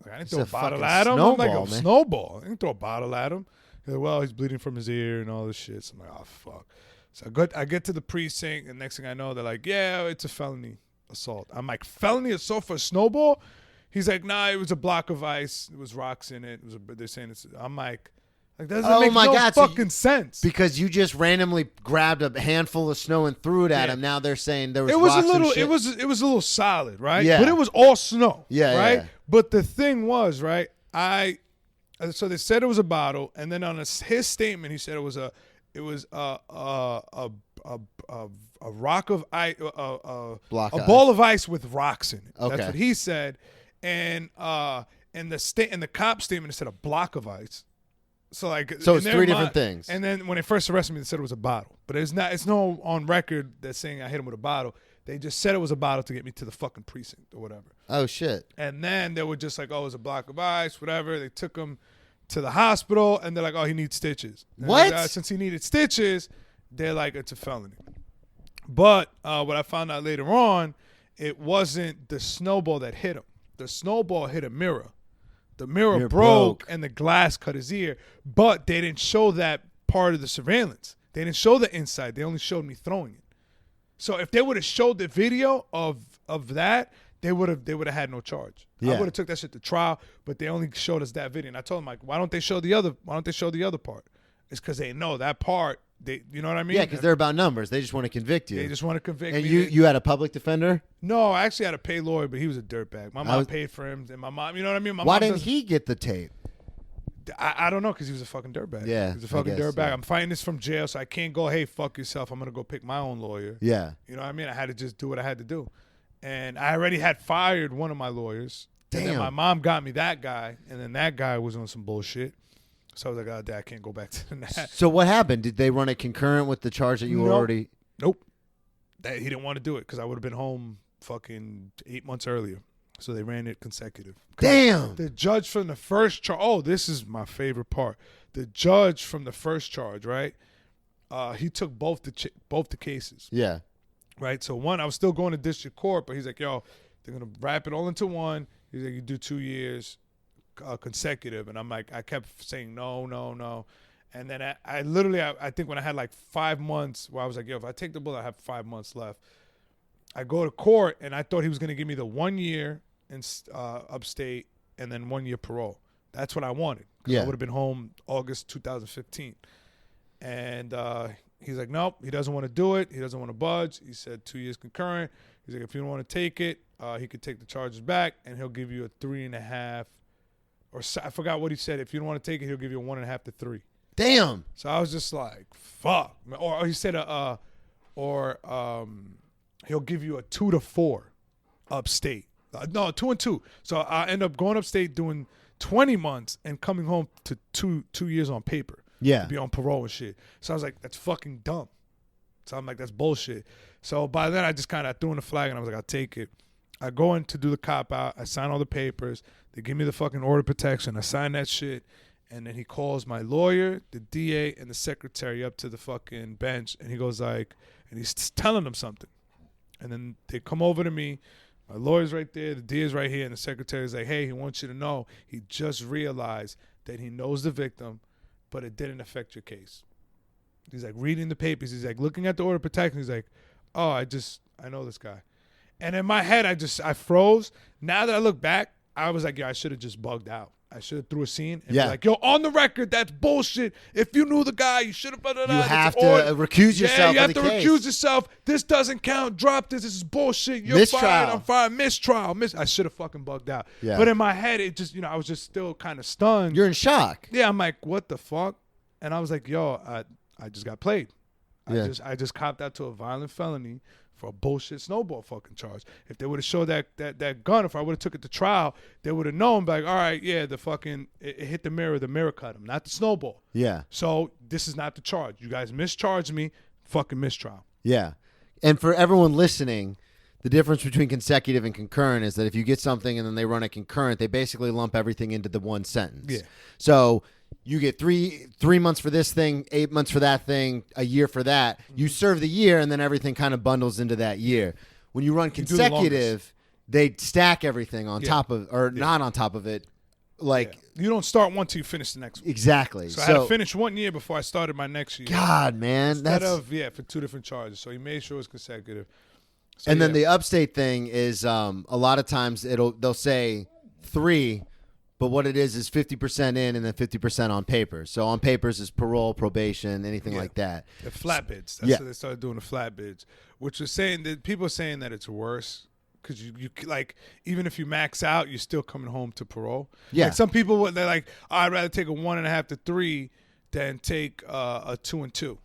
Like, I didn't throw a bottle at him. I'm like, a snowball. I didn't throw a bottle at him. He's like, well, he's bleeding from his ear and all this shit. So I'm like, oh, fuck. So I get to the precinct, and next thing I know, they're like, yeah, it's a felony assault. I'm like, felony assault for a snowball? He's like, nah, it was a block of ice. There was rocks in it. They're saying it's. I'm like that doesn't make no fucking sense. Because you just randomly grabbed a handful of snow and threw it at him. Now they're saying there was rocks and shit. It was a little solid, right? Yeah. But it was all snow. Yeah. Right? Yeah. But the thing was, right, so they said it was a bottle, and then on his statement he said it was a rock of ice, a ball of ice with rocks in it. Okay. That's what he said. And the cop statement, it said a block of ice. So it's three different things. And then when they first arrested me, they said it was a bottle. But it's not. It's no on record that's saying I hit him with a bottle. They just said it was a bottle to get me to the fucking precinct or whatever. Oh shit. And then they were just like, oh, it was a block of ice, whatever. They took him to the hospital, and they're like, oh, he needs stitches. And what? Since he needed stitches, they're like, it's a felony. But what I found out later on, it wasn't the snowball that hit him. The snowball hit a mirror. The mirror broke and the glass cut his ear, but they didn't show that part of the surveillance. They didn't show the inside. They only showed me throwing it. So if they would have showed the video of that, they would have had no charge. Yeah. I would have took that shit to trial, but they only showed us that video. And I told them, like, why don't they show the other part? It's because they know that part. You know what I mean? Yeah, because they're about numbers. They just want to convict you. They just want to convict me. And you had a public defender? No, I actually had to pay lawyer, but he was a dirtbag. My mom paid for him, and my mom, you know what I mean? Why didn't he get the tape? I don't know, because he was a fucking dirtbag. Yeah, he's a fucking dirtbag. Yeah. I'm fighting this from jail, so I can't go, hey, fuck yourself. I'm going to go pick my own lawyer. Yeah. You know what I mean? I had to just do what I had to do. And I already had fired one of my lawyers. Damn. And then my mom got me that guy, and then that guy was on some bullshit. So I was like, oh, Dad, I can't go back to that. So what happened? Did they run it concurrent with the charge that you were already? Nope. He didn't want to do it because I would have been home fucking 8 months earlier. So they ran it consecutive. Damn. The judge from the first charge. Oh, this is my favorite part. The judge from the first charge, right? He took both the cases. Yeah. Right. So one, I was still going to district court, but he's like, yo, they're gonna wrap it all into one. He's like, you do 2 years consecutive, and I'm like, I kept saying no. And then I literally think when I had like 5 months, where I was like, yo, if I take the bullet, I have 5 months left. I go to court, and I thought he was gonna give me the 1 year in upstate and then 1 year parole. That's what I wanted. Yeah. I would have been home August 2015. And he's like, nope, he doesn't want to do it. He doesn't want to budge. He said 2 years concurrent. He's like, if you don't want to take it, he could take the charges back, and he'll give you a 3.5, or I forgot what he said. If you don't want to take it, he'll give you a 1.5 to 3. Damn. So I was just like, fuck. Or he said, he'll give you a 2 to 4 upstate. No, 2 and 2. So I end up going upstate doing 20 months and coming home to 2 years on paper. Yeah. To be on parole and shit. So I was like, that's fucking dumb. So I'm like, that's bullshit. So by then I just kind of threw in the flag and I was like, I'll take it. I go in to do the cop out. I sign all the papers. They give me the fucking order of protection. I sign that shit. And then he calls my lawyer, the DA, and the secretary up to the fucking bench. And he goes like, and he's telling them something. And then they come over to me. My lawyer's right there. The DA's right here. And the secretary's like, hey, he wants you to know he just realized that he knows the victim, but it didn't affect your case. He's like reading the papers. He's like looking at the order of protection. He's like, oh, I know this guy. And in my head, I froze. Now that I look back, I was like, yeah, I should have just bugged out. I should have threw a scene and be like, yo, on the record, that's bullshit. If you knew the guy, you should have. You have to recuse yourself. Yeah, you have to recuse yourself. This doesn't count. Drop this. This is bullshit. You're fired. I'm fired. Mistrial. I should have fucking bugged out. Yeah. But in my head, it just, I was just still kind of stunned. You're in shock. Yeah, I'm like, what the fuck? And I was like, yo, I just got played. I just copped out to a violent felony for a bullshit snowball fucking charge. If they would have showed that gun, if I would have took it to trial, they would have known, like, all right, yeah, the fucking, it hit the mirror cut him, not the snowball. Yeah. So this is not the charge. You guys mischarged me, fucking mistrial. Yeah. And for everyone listening, the difference between consecutive and concurrent is that if you get something and then they run it concurrent, they basically lump everything into the one sentence. Yeah. So you get three months for this thing, 8 months for that thing, a year for that. You serve the year, and then everything kind of bundles into that year. When you run consecutive, they stack everything on top of, or not on top of it. Like you don't start one till you finish the next one. Exactly. So I had to finish 1 year before I started my next year. God, man, Instead of for 2 different charges. So he made sure it was consecutive. So, and then the upstate thing is a lot of times they'll say 3, but what it is 50% in and then 50% on paper. So on papers is parole, probation, anything like that. The flat bids. That's what they started doing, the flat bids, which was saying that people are saying that it's worse because you like even if you max out, you're still coming home to parole. Yeah. Like some people they're like, I'd rather take a 1.5 to 3 than take a 2 and 2.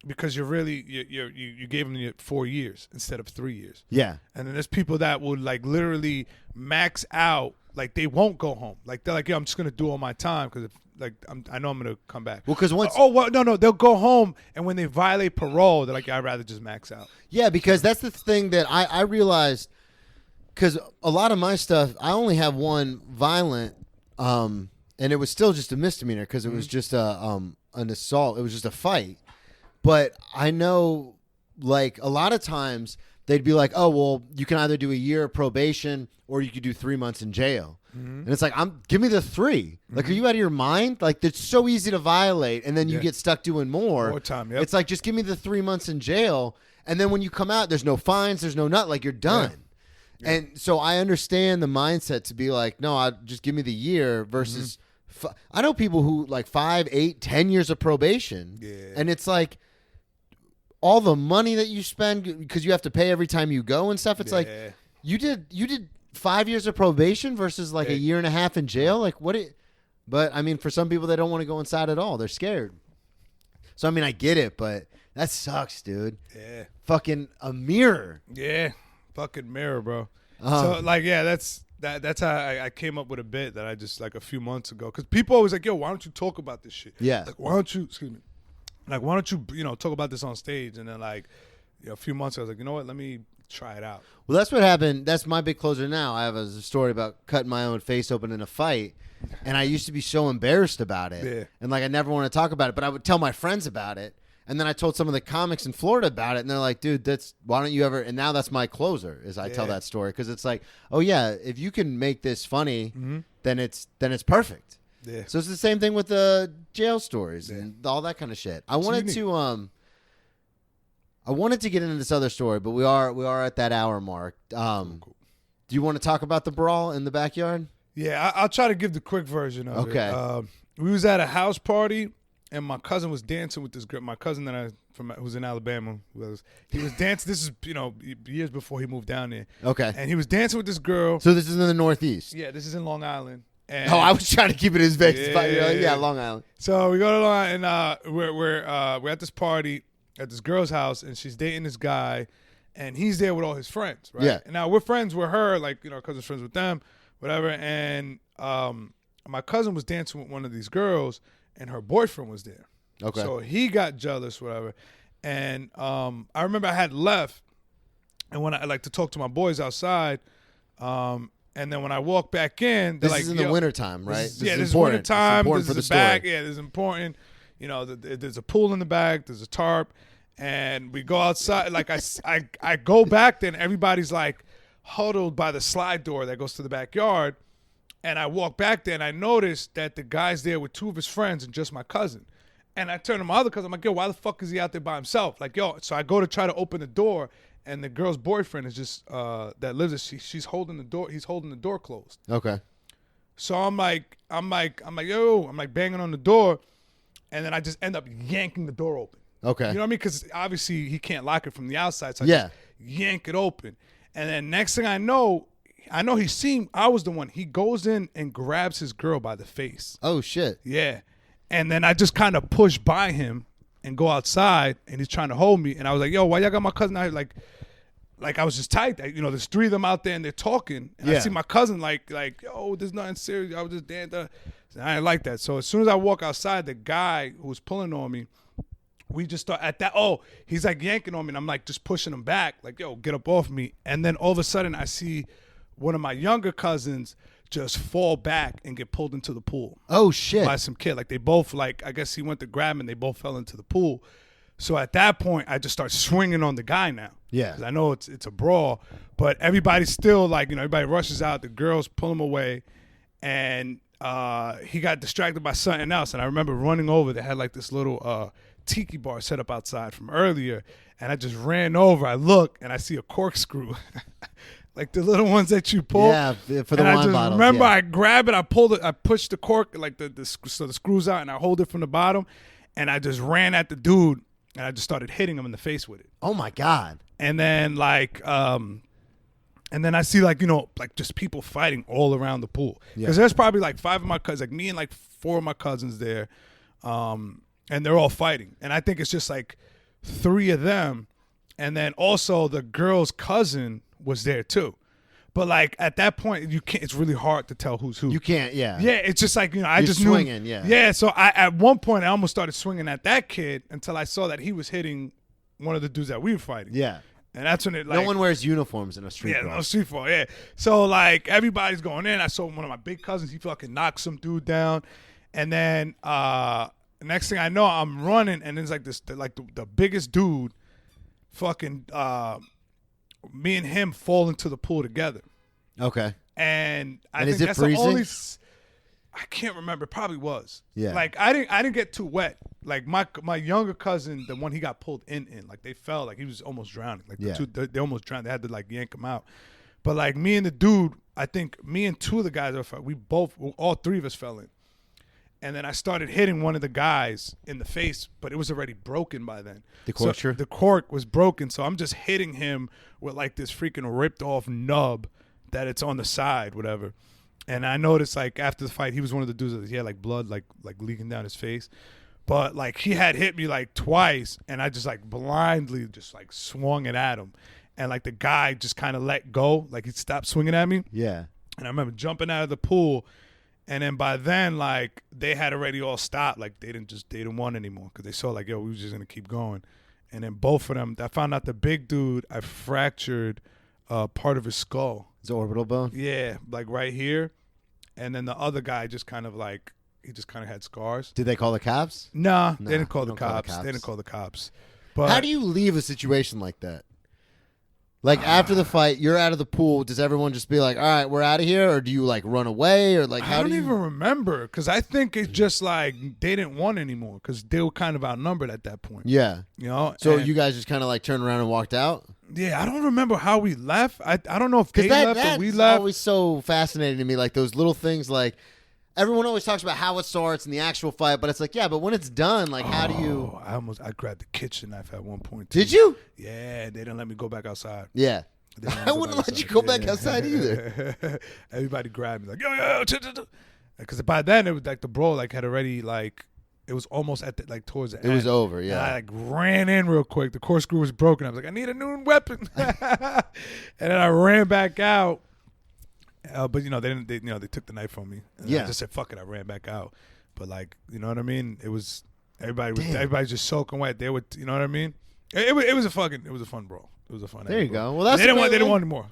Because you gave them 4 years instead of 3 years. Yeah. And then there's people that would like literally max out, like they won't go home. Like they're like, I'm just gonna do all my time because I know I'm gonna come back. Well, because once no, they'll go home, and when they violate parole, they're like, I'd rather just max out. Yeah, because that's the thing that I realized. Because a lot of my stuff, I only have one violent, and it was still just a misdemeanor because it was just an assault. It was just a fight. But I know, like, a lot of times they'd be like, oh, well, you can either do a year of probation or you could do 3 months in jail. And it's like, give me the 3. Like, are you out of your mind? Like, it's so easy to violate, and then you get stuck doing more. Time, It's like, just give me the 3 months in jail, and then when you come out, there's no fines, there's no nut, like, you're done. Yeah. And so I understand the mindset to be like, no, just give me the year versus I know people who, like, 5, 8, 10 years of probation, and it's like, all the money that you spend because you have to pay every time you go and stuff. It's like you did 5 years of probation versus like a year and a half in jail. Like but I mean, for some people, they don't want to go inside at all. They're scared. So, I mean, I get it, but that sucks, dude. Yeah. Fucking a mirror. Yeah. Fucking mirror, bro. So like, that's how I came up with a bit that I just like a few months ago. Cause people always like, yo, why don't you talk about this shit? Yeah. Like, why don't you talk about this on stage? And then like, a few months ago, I was like, you know what? Let me try it out. Well, that's what happened. That's my big closer now. I have a story about cutting my own face open in a fight. And I used to be so embarrassed about it. Yeah. And like, I never want to talk about it, but I would tell my friends about it. And then I told some of the comics in Florida about it. And they're like, dude, why don't you ever, and now that's my closer is I tell that story. Cause it's like, oh yeah, if you can make this funny, then it's perfect. Yeah. So it's the same thing with the jail stories and all that kind of shit. I wanted to get into this other story, but we are at that hour mark. Cool. Do you want to talk about the brawl in the backyard? Yeah, I'll try to give the quick version of it. Okay. We was at a house party, and my cousin was dancing with this girl. My cousin who's in Alabama, he was dancing. This is years before he moved down there. Okay. And he was dancing with this girl. So this is in the Northeast. Yeah, this is in Long Island. And I was trying to keep it as vague as possible. Yeah, Long Island. So we go to Long Island, and we're at this party at this girl's house, and she's dating this guy, and he's there with all his friends, right? Yeah. And now we're friends with her, like, cousin's friends with them, whatever. And my cousin was dancing with one of these girls, and her boyfriend was there. Okay. So he got jealous, whatever. And I remember I had left, and when I like to talk to my boys outside, and then when I walk back in, they're this is in the wintertime, right? This is wintertime. This is the back. Yeah, this is important. There's a pool in the back. There's a tarp. And we go outside. Like, I go back there, and everybody's, like, huddled by the slide door that goes to the backyard. And I walk back there, and I notice that the guy's there with 2 of his friends and just my cousin. And I turn to my other cousin. I'm like, yo, why the fuck is he out there by himself? Like, yo. So I go to try to open the door. And the girl's boyfriend is just that lives there. She's holding the door. He's holding the door closed. Okay. So I'm like, yo, I'm like banging on the door, and then I just end up yanking the door open. Okay. You know what I mean? Because obviously he can't lock it from the outside, so I just yank it open. And then next thing I know he's seen I was the one. He goes in and grabs his girl by the face. Oh shit. Yeah. And then I just kind of push by him and go outside, and he's trying to hold me. And I was like, yo, why y'all got my cousin out? Like I was just tight. There's 3 of them out there, and they're talking. And I see my cousin like, yo, there's nothing serious. I was just dancing. I didn't like that. So as soon as I walk outside, the guy who was pulling on me we just start at that. Oh, he's like yanking on me, and I'm like just pushing him back, like, yo, get up off me. And then all of a sudden, I see one of my younger cousins just fall back and get pulled into the pool. Oh shit! By some kid. Like they both, like, I guess he went to grab him, and they both fell into the pool. So at that point, I just start swinging on the guy now. Yeah. Because I know it's a brawl, but everybody's still like, everybody rushes out. The girls pull him away, and he got distracted by something else. And I remember running over. They had like this little tiki bar set up outside from earlier, and I just ran over. I look, and I see a corkscrew. Like the little ones that you pull. Yeah, for the and wine I just bottles. remember yeah. I grab it, I pulled it, I pushed the cork, like so the screws out, and I hold it from the bottom, and I just ran at the dude, and I just started hitting him in the face with it. Oh my god! And then and then I see like just people fighting all around the pool because there's probably like 5 of my cousins, like me and like 4 of my cousins there, and they're all fighting, and I think it's just like 3 of them, and then also the girl's cousin was there too. But like at that point, you can't. It's really hard to tell who's who. You can't. Yeah. Yeah, it's just like I You're just swinging, knew. yeah. Yeah. So at one point I almost started swinging at that kid until I saw that he was hitting one of the dudes that we were fighting. Yeah. And that's when it like No one wears uniforms in a street brawl. no street brawl. Yeah. So like everybody's going in. I saw one of my big cousins. He fucking knocked some dude down, and then next thing I know, I'm running, and it's like the biggest dude, fucking. Me and him fall into the pool together. Okay. And I is think it that's freezing? the only. I can't remember. It probably was. Yeah. Like I didn't get too wet. Like my younger cousin, the one he got pulled in, like they fell, like he was almost drowning. Like they almost drowned. They had to like yank him out. But like me and the dude, I think me and 2 of the guys all 3 of us fell in. And then I started hitting one of the guys in the face, but it was already broken by then. The corkscrew? So the cork was broken, so I'm just hitting him with like this freaking ripped off nub that it's on the side, whatever. And I noticed like after the fight, he was one of the dudes that he had like blood like leaking down his face. But like he had hit me like twice, and I just like blindly just like swung it at him. And like the guy just kind of let go, like he stopped swinging at me. Yeah. And I remember jumping out of the pool. And then by then, like they had already all stopped. Like they didn't want anymore because they saw like, yo, we was just gonna keep going. And then both of them, I found out the big dude, I fractured part of his skull. His orbital bone. Yeah, like right here. And then the other guy just kind of like he just kind of had scars. Did they call the cops? Nah, they didn't call the don't call the cops. cops. They didn't call the cops. But How do you leave a situation like that? Like after the fight, you're out of the pool. Does everyone just be like, "All right, we're out of here," or do you like run away, or like I how don't do you? even remember because I think it's just like they didn't want anymore because they were kind of outnumbered at that point. Yeah. So you guys just kind of like turned around and walked out. Yeah, I don't remember how we left. I don't know if they Because left or we that's left. always so fascinating to me. Like those little things. Like everyone always talks about how it starts and the actual fight, but it's like, yeah, but when it's done, like how do you? I grabbed the kitchen knife at one point. Too. Did you? Yeah, they didn't let me go back outside. Yeah. They didn't I wouldn't let you go back outside either. Everybody grabbed me like yo, because by then it was like the brawl like had already like it was almost at the, like towards the end. It was over. And Yeah. I like ran in real quick. The corkscrew was broken. I was like, I need a new weapon. And then I ran back out. But they didn't. They took the knife from me. And Yeah. I just said fuck it. I ran back out. But like, you know what I mean? It was everybody's just soaking wet. They would, you know what I mean? It was a fun brawl. It was a fun. There you brawl. go. Well, that's they didn't want any more.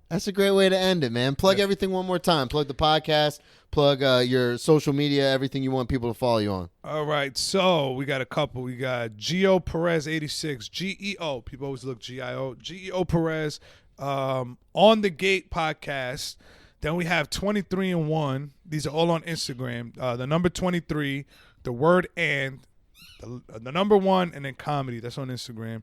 That's a great way to end it, man. Plug everything one more time. Plug the podcast. Plug your social media. Everything you want people to follow you on. All right, so we got a couple. We got Geo Perez 86, GEO. People always look GIO. GEO Perez, On the Gate podcast. Then we have 23 and 1. These are all on Instagram. The number 23, the word and the number 1, and then comedy. That's on Instagram.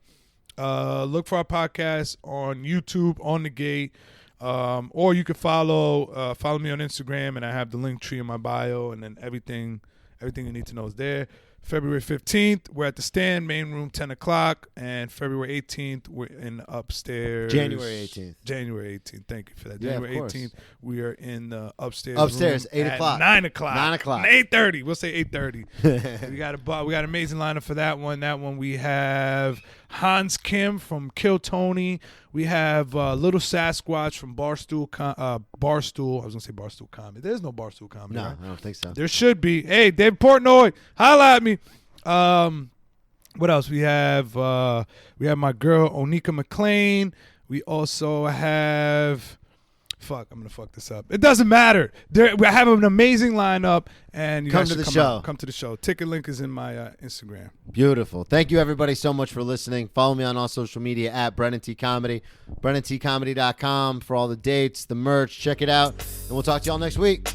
Look for our podcast on YouTube, On the Gate. Or you can follow me on Instagram, and I have the link tree in my bio, and then everything you need to know is there. February 15th, we're at the Stand, main room, 10 o'clock. And February 18th, we're in upstairs. January 18th. January 18th. Thank you for that. Yeah, January of course. 18th, we are in the upstairs. Upstairs, room 8 at o'clock. 9 o'clock. 9 o'clock. 8:30. We'll say 8:30. we got an amazing lineup for that one. That one we have Hans Kim from Kill Tony. We have Little Sasquatch from Barstool. I was gonna say Barstool Comedy. There's no Barstool Comedy. No, right? I don't think so. There should be. Hey, Dave Portnoy, holla at me. What else? We have my girl Onika McLean. We also have. Fuck, I'm gonna fuck this up. It doesn't matter. We have an amazing lineup, and you Come guys to should the show. out. Come to the show. Ticket link is in my Instagram. Beautiful. Thank you, everybody, so much for listening. Follow me on all social media at Brennan T Comedy, BrennanTComedy.com for all the dates, the merch. Check it out, and we'll talk to y'all next week.